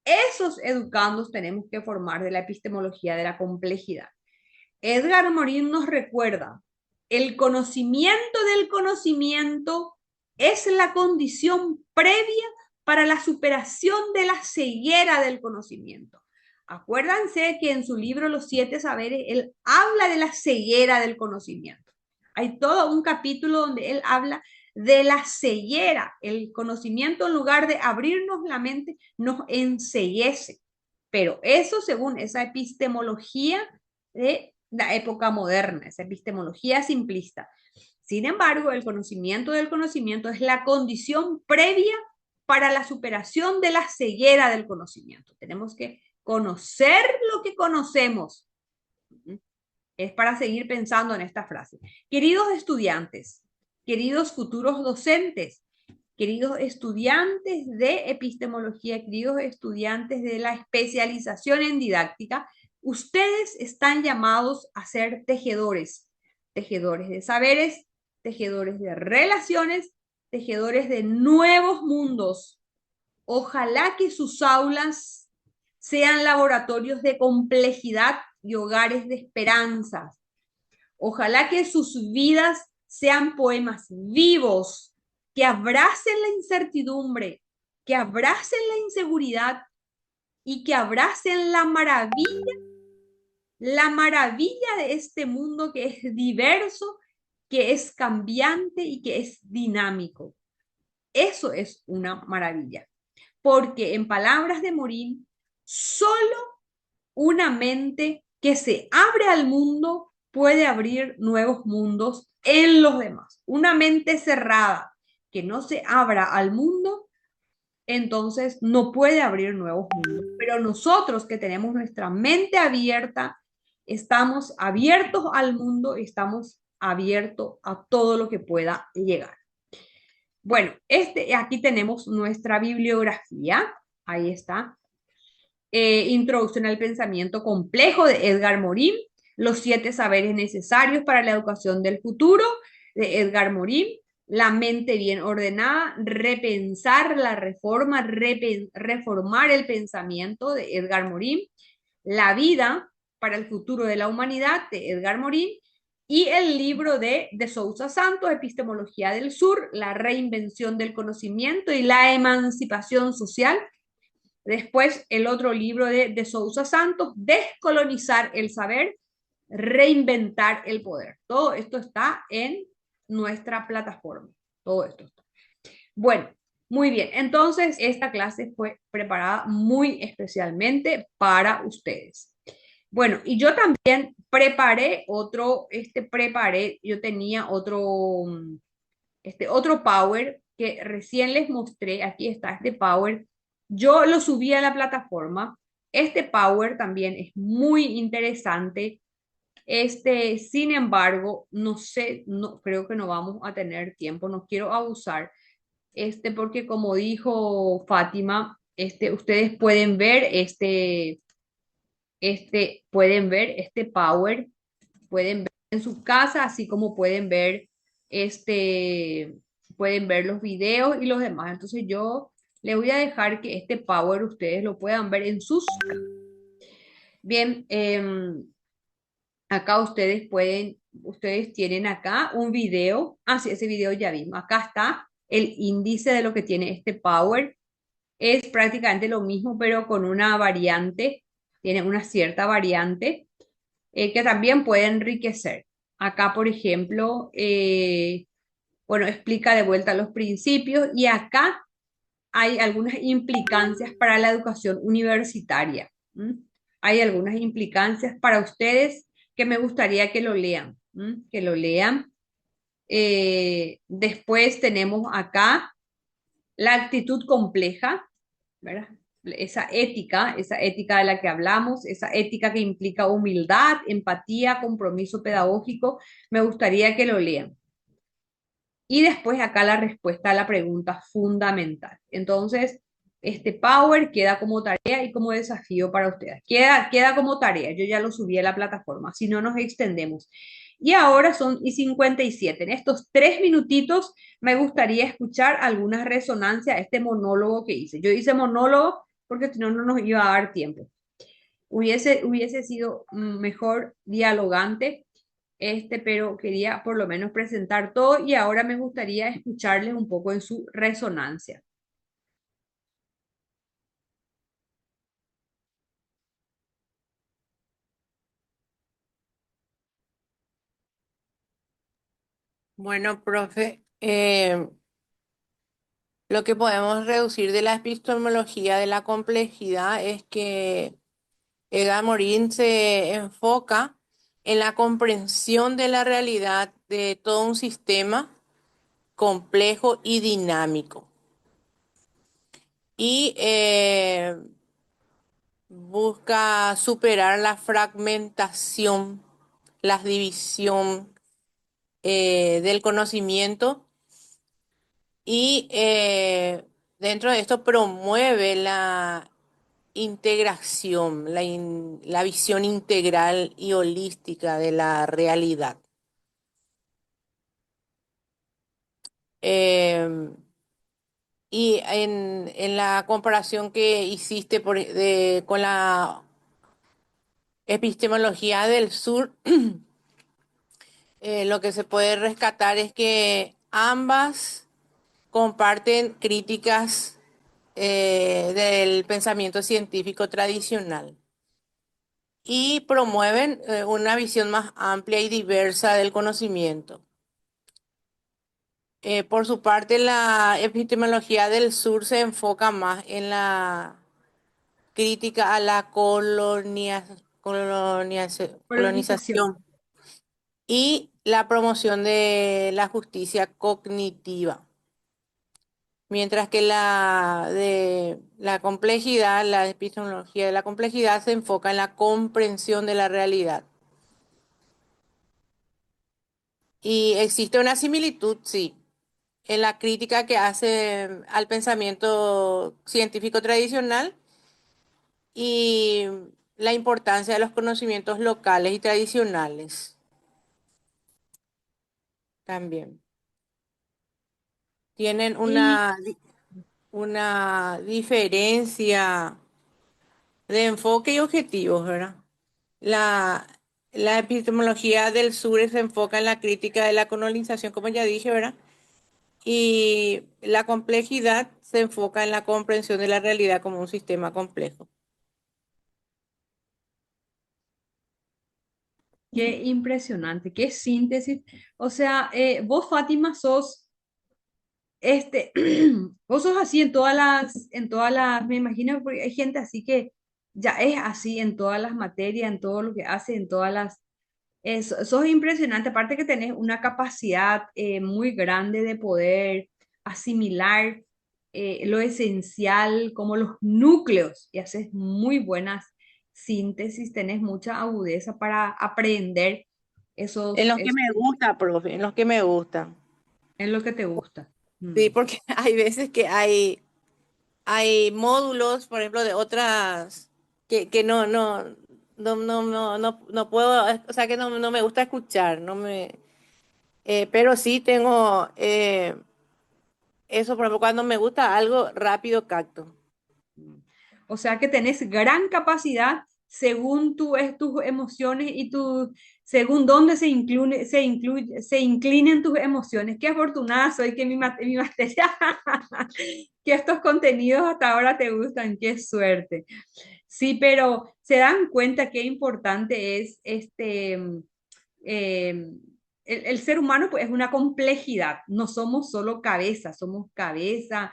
Esos educandos tenemos que formar de la epistemología de la complejidad. Edgar Morin nos recuerda, el conocimiento del conocimiento es la condición previa para la superación de la ceguera del conocimiento. Acuérdense que en su libro Los 7 Saberes, él habla de la ceguera del conocimiento. Hay todo un capítulo donde él habla de la ceguera. El conocimiento, en lugar de abrirnos la mente, nos enceguece. Pero eso según esa epistemología de la época moderna, esa epistemología simplista. Sin embargo, el conocimiento del conocimiento es la condición previa para la superación de la ceguera del conocimiento. Tenemos que conocer lo que conocemos. Es para seguir pensando en esta frase. Queridos estudiantes, queridos futuros docentes, queridos estudiantes de epistemología, queridos estudiantes de la especialización en didáctica, ustedes están llamados a ser tejedores, tejedores de saberes, tejedores de relaciones, tejedores de nuevos mundos. Ojalá que sus aulas sean laboratorios de complejidad y hogares de esperanzas. Ojalá que sus vidas sean poemas vivos, que abracen la incertidumbre, que abracen la inseguridad y que abracen la maravilla de este mundo que es diverso, que es cambiante y que es dinámico. Eso es una maravilla, porque en palabras de Morin, solo una mente que se abre al mundo puede abrir nuevos mundos en los demás. Una mente cerrada que no se abra al mundo, entonces no puede abrir nuevos mundos. Pero nosotros que tenemos nuestra mente abierta, estamos abiertos al mundo, estamos abiertos a todo lo que pueda llegar. Bueno, aquí tenemos nuestra bibliografía. Ahí está. Introducción al pensamiento complejo de Edgar Morin. Los 7 saberes necesarios para la educación del futuro de Edgar Morin. La mente bien ordenada, repensar la reforma, reformar el pensamiento de Edgar Morin. La vida para el futuro de la humanidad de Edgar Morin. Y el libro de Sousa Santos, Epistemología del Sur, la reinvención del conocimiento y la emancipación social. Después el otro libro de Sousa Santos, Descolonizar el saber, reinventar el poder. Todo esto está en nuestra plataforma. Todo esto está. Bueno, muy bien. Entonces, esta clase fue preparada muy especialmente para ustedes. Bueno, y yo también preparé yo tenía otro Power que recién les mostré. Aquí está este Power. Yo lo subí a la plataforma. Este Power también es muy interesante. Sin embargo, no sé, no, creo que no vamos a tener tiempo, no quiero abusar, porque como dijo Fátima, ustedes pueden ver este Power, pueden ver en su casa, así como este, pueden ver los videos y los demás. Entonces yo les voy a dejar que este Power ustedes lo puedan ver en sus casas. Bien, acá ustedes tienen acá un video. Ah, sí, ese video ya vimos. Acá está el índice de lo que tiene este Power. Es prácticamente lo mismo, pero con una variante. Tiene una cierta variante que también puede enriquecer. Acá, por ejemplo, bueno, explica de vuelta los principios y acá hay algunas implicancias para la educación universitaria. ¿M? Hay algunas implicancias para ustedes que me gustaría que lo lean, que lo lean. Después tenemos acá la actitud compleja, ¿verdad? Esa ética de la que hablamos, esa ética que implica humildad, empatía, compromiso pedagógico, me gustaría que lo lean. Y después acá la respuesta a la pregunta fundamental. Entonces, este Power queda como tarea y como desafío para ustedes. Queda como tarea, yo ya lo subí a la plataforma, si no nos extendemos. Y ahora son y 57. En estos 3 minutitos me gustaría escuchar algunas resonancias a este monólogo que hice. Yo hice monólogo porque si no, no nos iba a dar tiempo. Hubiese sido mejor dialogante, pero quería por lo menos presentar todo y ahora me gustaría escucharles un poco en su resonancia. Bueno, profe, lo que podemos reducir de la epistemología de la complejidad es que Eda Morin se enfoca en la comprensión de la realidad de todo un sistema complejo y dinámico. Y busca superar la fragmentación, la división del conocimiento y dentro de esto promueve la integración, la visión integral y holística de la realidad. Em, y en la comparación que hiciste con la epistemología del sur, lo que se puede rescatar es que ambas comparten críticas del pensamiento científico tradicional y promueven una visión más amplia y diversa del conocimiento. Por su parte, la epistemología del sur se enfoca más en la crítica a la Colonización. colonización y la promoción de la justicia cognitiva. Mientras que la de la complejidad, la epistemología de la complejidad se enfoca en la comprensión de la realidad. Y existe una similitud, sí, en la crítica que hace al pensamiento científico tradicional y la importancia de los conocimientos locales y tradicionales también. Tienen Y una diferencia de enfoque y objetivos, ¿verdad? La, la epistemología del sur se enfoca en la crítica de la colonización, como ya dije, ¿verdad? Y la complejidad se enfoca en la comprensión de la realidad como un sistema complejo. qué impresionante, qué síntesis. O sea, vos, Fátima, sos, este, vos sos así me imagino, porque hay gente así que ya es así en todas las materias, en todo lo que hace, en todas las sos impresionante, aparte que tenés una capacidad muy grande de poder asimilar lo esencial como los núcleos y haces muy buenas síntesis, tenés mucha agudeza para aprender En los que esos me gusta, profe, en los que me gusta. en lo que te gusta. Sí, Mm. porque hay veces que hay módulos, por ejemplo, de otras que no puedo, o sea, que no me gusta escuchar, pero sí tengo eso, por ejemplo, cuando me gusta algo rápido capto. Mm. O sea que tenés gran capacidad según tus emociones y según dónde se inclinen tus emociones. Qué afortunada soy que mi materia, que estos contenidos hasta ahora te gustan. Qué suerte. Sí, pero se dan cuenta qué importante es eh, el ser humano pues, es una complejidad, no somos solo cabeza, somos cabeza,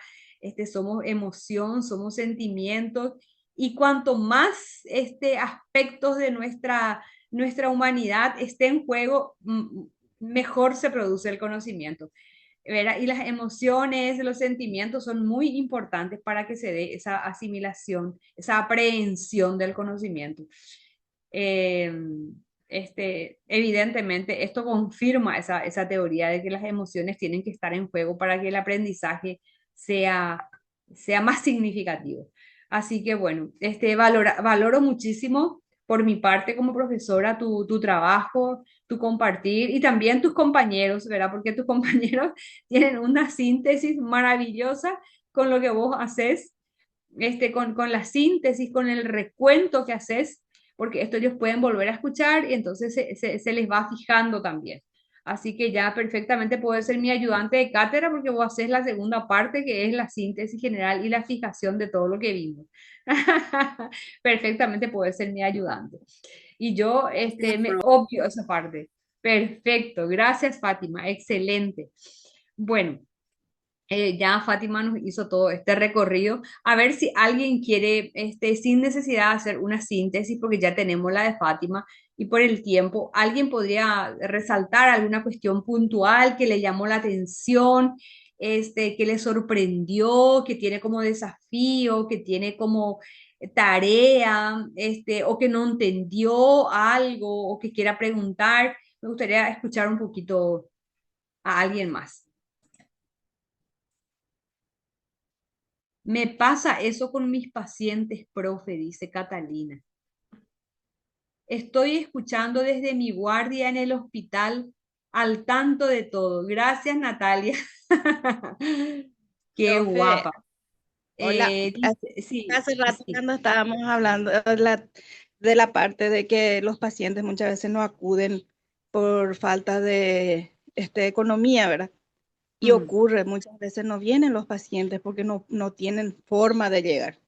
somos emoción, somos sentimientos, y cuanto más aspectos de nuestra humanidad esté en juego, mejor se produce el conocimiento. ¿Verdad? Y las emociones, los sentimientos son muy importantes para que se dé esa asimilación, esa aprehensión del conocimiento. Eh, Evidentemente, esto confirma esa teoría de que las emociones tienen que estar en juego para que el aprendizaje sea, sea más significativo. Así que bueno, valoro muchísimo por mi parte como profesora tu trabajo, tu compartir y también tus compañeros, ¿verdad? Porque tus compañeros tienen una síntesis maravillosa con lo que vos haces, con la síntesis, con el recuento que haces, porque esto ellos pueden volver a escuchar y entonces se les va fijando también. Así que ya perfectamente puede ser mi ayudante de cátedra porque vos haces la segunda parte que es la síntesis general y la fijación de todo lo que vimos. Perfectamente puede ser mi ayudante. Y yo me obvio esa parte. Perfecto. Gracias, Fátima. Excelente. Bueno, ya Fátima nos hizo todo este recorrido. A ver si alguien quiere, sin necesidad de hacer una síntesis, porque ya tenemos la de Fátima, y por el tiempo, alguien podría resaltar alguna cuestión puntual que le llamó la atención, que le sorprendió, que tiene como desafío, que tiene como tarea, o que no entendió algo, o que quiera preguntar. Me gustaría escuchar un poquito a alguien más. Me pasa eso con mis pacientes, profe, dice Catalina. Estoy escuchando desde mi guardia en el hospital al tanto de todo. Gracias, Natalia. Qué Profe, guapa. hola. Sí, Hace rato sí. cuando estábamos hablando de la parte de que los pacientes muchas veces no acuden por falta de economía, ¿verdad? Y Mm, ocurre, muchas veces no vienen los pacientes porque no tienen forma de llegar.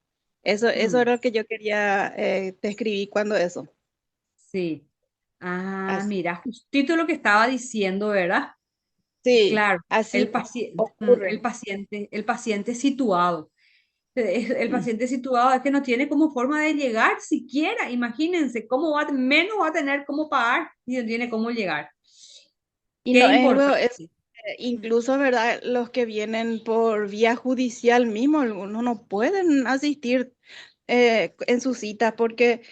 Eso mm, era lo que yo quería, te escribí cuando eso. sí. Ah, Así, mira, justito lo que estaba diciendo, ¿verdad? sí, Claro, así el ocurre. paciente, el paciente situado. El Mm. paciente situado es que no tiene como forma de llegar siquiera. Imagínense cómo menos va a tener cómo pagar y no tiene cómo llegar. Y Qué no es luego, importante. es incluso, ¿verdad? Los que vienen por vía judicial mismo, algunos no pueden asistir en sus citas porque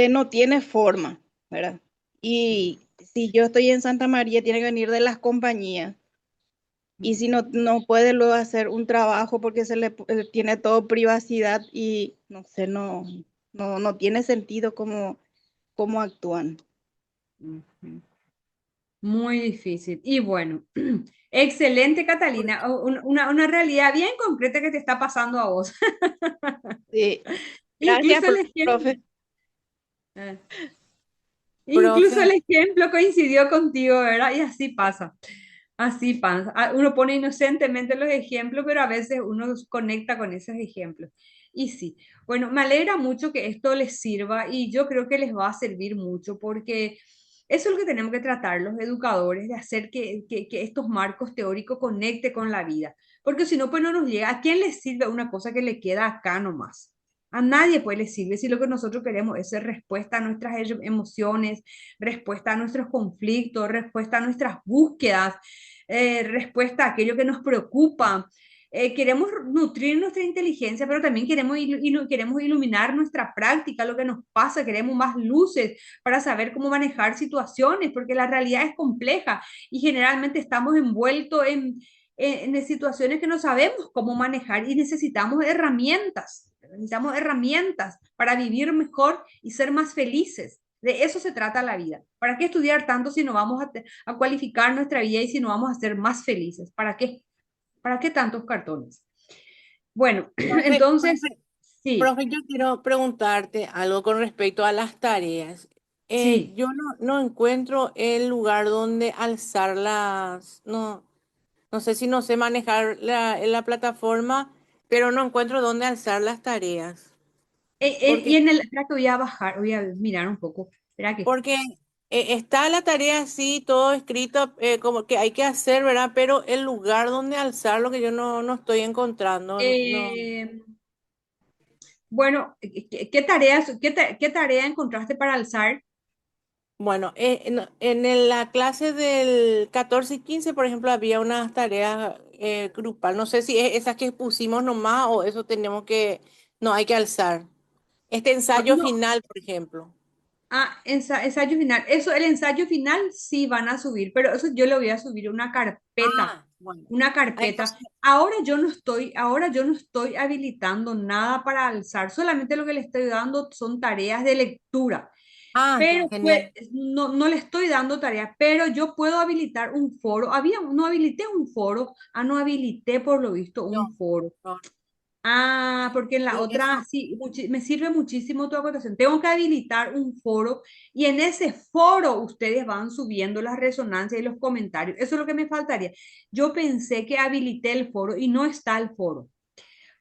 no tiene forma, ¿verdad? Y si yo estoy en Santa María, tiene que venir de las compañías. Y si no, no puede luego hacer un trabajo porque tiene todo privacidad y no sé, no tiene sentido cómo actúan. Ujú. Muy difícil. Y bueno, excelente, Catalina. Una realidad bien concreta que te está pasando a vos. Sí. Gracias, Incluso el ejemplo, profe. eh, Profe, incluso el ejemplo coincidió contigo, ¿verdad? Y así pasa. Así pasa. Uno pone inocentemente los ejemplos, pero a veces uno conecta con esos ejemplos. Y sí, bueno, me alegra mucho que esto les sirva y yo creo que les va a servir mucho porque eso es lo que tenemos que tratar los educadores, de hacer que estos marcos teóricos conecte con la vida. Porque si no, pues no nos llega. ¿A quién le sirve una cosa que le queda acá nomás? A nadie pues le sirve si lo que nosotros queremos es ser respuesta a nuestras emociones, respuesta a nuestros conflictos, respuesta a nuestras búsquedas, respuesta a aquello que nos preocupa. Queremos nutrir nuestra inteligencia, pero también queremos iluminar nuestra práctica, lo que nos pasa, queremos más luces para saber cómo manejar situaciones, porque la realidad es compleja y generalmente estamos envueltos en situaciones que no sabemos cómo manejar y necesitamos herramientas para vivir mejor y ser más felices. De eso se trata la vida. ¿Para qué estudiar tanto si no vamos a cualificar nuestra vida y si no vamos a ser más felices? ¿Para qué? ¿Para qué tantos cartones? Bueno, profe, entonces, profe, sí, profe, yo quiero preguntarte algo con respecto a las tareas. sí. Yo no encuentro el lugar donde alzarlas. No, no sé si no sé manejar la plataforma, pero no encuentro dónde alzar las tareas. Y Porque, en el, espera que voy a bajar, voy a mirar un poco. Espera que, porque está la tarea así, todo escrito, como que hay que hacer, ¿verdad? Pero el lugar donde alzarlo que yo no estoy encontrando. No. eh, bueno, ¿qué tareas, qué tarea encontraste para alzar? Bueno, la clase del 14 y 15, por ejemplo, había unas tareas grupal. No sé si es esas que pusimos nomás o eso tenemos que, no, hay que alzar. Este ensayo No, final, por ejemplo. ensayo final. Eso, el ensayo final sí van a subir, pero eso yo le voy a subir una carpeta, Ah, bueno. una Ah, carpeta. entonces, Ahora yo no estoy habilitando nada para alzar, solamente lo que le estoy dando son tareas de lectura. ya, Pero pues, genial. no le estoy dando tareas, pero yo puedo habilitar un foro. No habilité un foro, no habilité por lo visto No, un foro. no. Porque en la Y otra eso, sí, me sirve muchísimo tu acotación. Tengo que habilitar un foro y en ese foro ustedes van subiendo las resonancias y los comentarios. Eso es lo que me faltaría. Yo pensé que habilité el foro y no está el foro,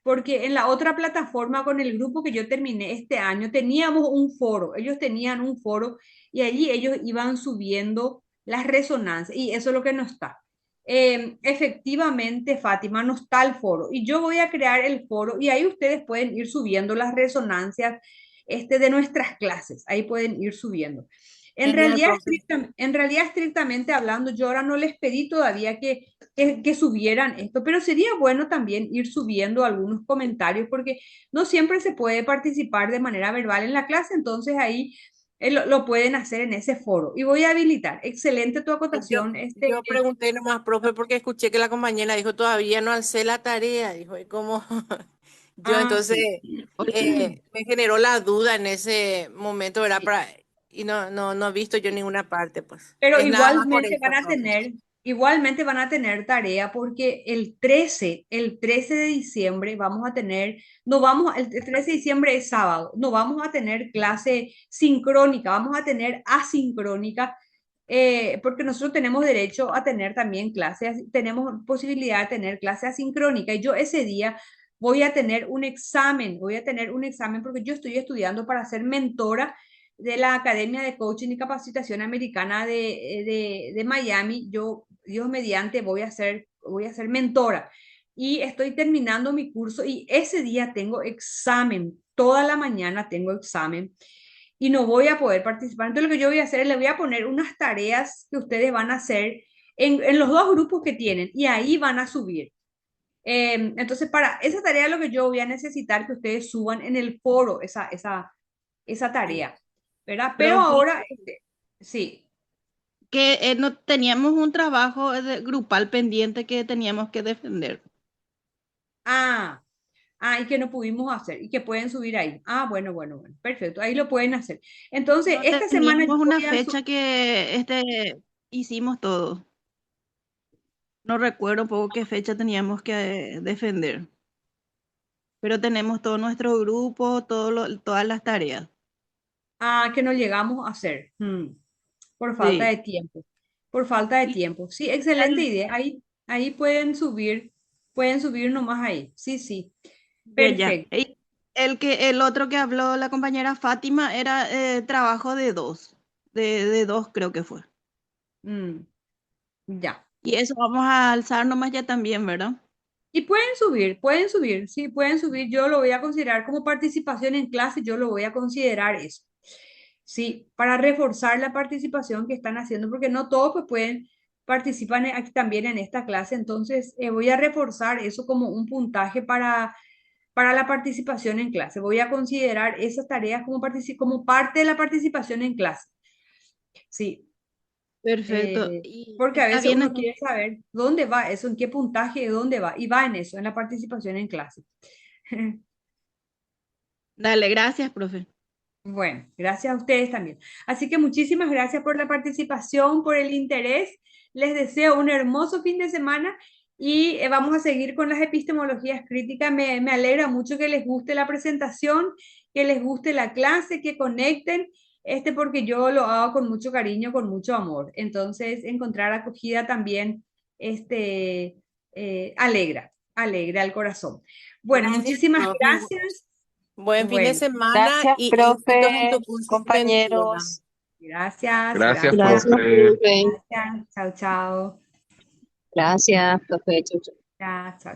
porque en la otra plataforma con el grupo que yo terminé este año teníamos un foro, ellos tenían un foro y allí ellos iban subiendo las resonancias y eso es lo que no está. Efectivamente, Fátima, no está el foro y yo voy a crear el foro y ahí ustedes pueden ir subiendo las resonancias de nuestras clases, ahí pueden ir subiendo. genial, profe. En realidad, estrictamente hablando, yo ahora no les pedí todavía que subieran esto, pero sería bueno también ir subiendo algunos comentarios porque no siempre se puede participar de manera verbal en la clase, entonces ahí lo pueden hacer en ese foro. Y voy a habilitar. Excelente tu Yo, acotación. yo pregunté nomás, profe, porque escuché que la compañera dijo, todavía no alcé la tarea. Dijo, y como yo entonces Sí. me generó la duda en ese momento, ¿verdad? Sí. Y no he visto yo ninguna parte, pues. Pero Es nada más por eso, profe. igualmente van a tener tarea porque el trece de diciembre vamos a tener, no vamos, el 13 de diciembre es sábado, no vamos a tener clase sincrónica, vamos a tener asincrónica, porque nosotros tenemos derecho a tener también clases, tenemos posibilidad de tener clase asincrónica y yo ese día voy a tener un examen porque yo estoy estudiando para ser mentora de la Academia de Coaching y Capacitación Americana de Miami. Yo, Dios mediante, voy a ser mentora y estoy terminando mi curso y ese día tengo examen, toda la mañana tengo examen y no voy a poder participar. Entonces lo que yo voy a hacer es le voy a poner unas tareas que ustedes van a hacer en los dos grupos que tienen y ahí van a subir. Entonces, para esa tarea lo que yo voy a necesitar que ustedes suban en el foro esa Sí. tarea, ¿verdad? Pero Profe, ahora, sí. que no teníamos un trabajo grupal pendiente que teníamos que defender. Ah, y que no pudimos hacer y que pueden subir ahí. Ah, bueno, bueno, bueno, perfecto, ahí lo pueden hacer. Entonces, No esta semana yo teníamos una voy a fecha que hicimos todo. No recuerdo un poco qué fecha teníamos que defender, pero tenemos todo nuestro grupo, todas las tareas. que no llegamos a hacer. Por falta Sí. de tiempo. Por falta de Y tiempo. Sí, excelente el- idea. Ahí pueden subir nomás ahí. Sí, sí. ya. Perfecto. Y el otro que habló la compañera Fátima era trabajo de dos. De dos creo que fue. Mm, ya. Y eso vamos a alzar nomás ya también, ¿verdad? Y sí, pueden subir. Yo lo voy a considerar como participación en clase, yo lo voy a considerar eso. Sí, para reforzar la participación que están haciendo, porque no todos pues pueden participar aquí también en esta clase, entonces voy a reforzar eso como un puntaje para la participación en clase. Voy a considerar esas tareas como parte de la participación en clase. Sí, Perfecto. Y porque a está veces bien uno entonces. quiere saber dónde va eso, en qué puntaje, dónde va, y va en eso, en la participación en clase. Dale, gracias, profe. Bueno, gracias a ustedes también. Así que muchísimas gracias por la participación, por el interés. Les deseo un hermoso fin de semana y vamos a seguir con las epistemologías críticas. Me alegra mucho que les guste la presentación, que les guste la clase, que conecten, porque yo lo hago con mucho cariño, con mucho amor. Entonces, encontrar acogida también, alegra al corazón. Bueno, Gracias, muchísimas profe. gracias. Buen fin de Bueno. semana Gracias, y éxitos en tu profe, curso de lectura. compañeros. Gracias, Gracias, gracias, Gracias, profe. profe. gracias. Chao, chao. Gracias, profe. Chau, chau. Ya, chao.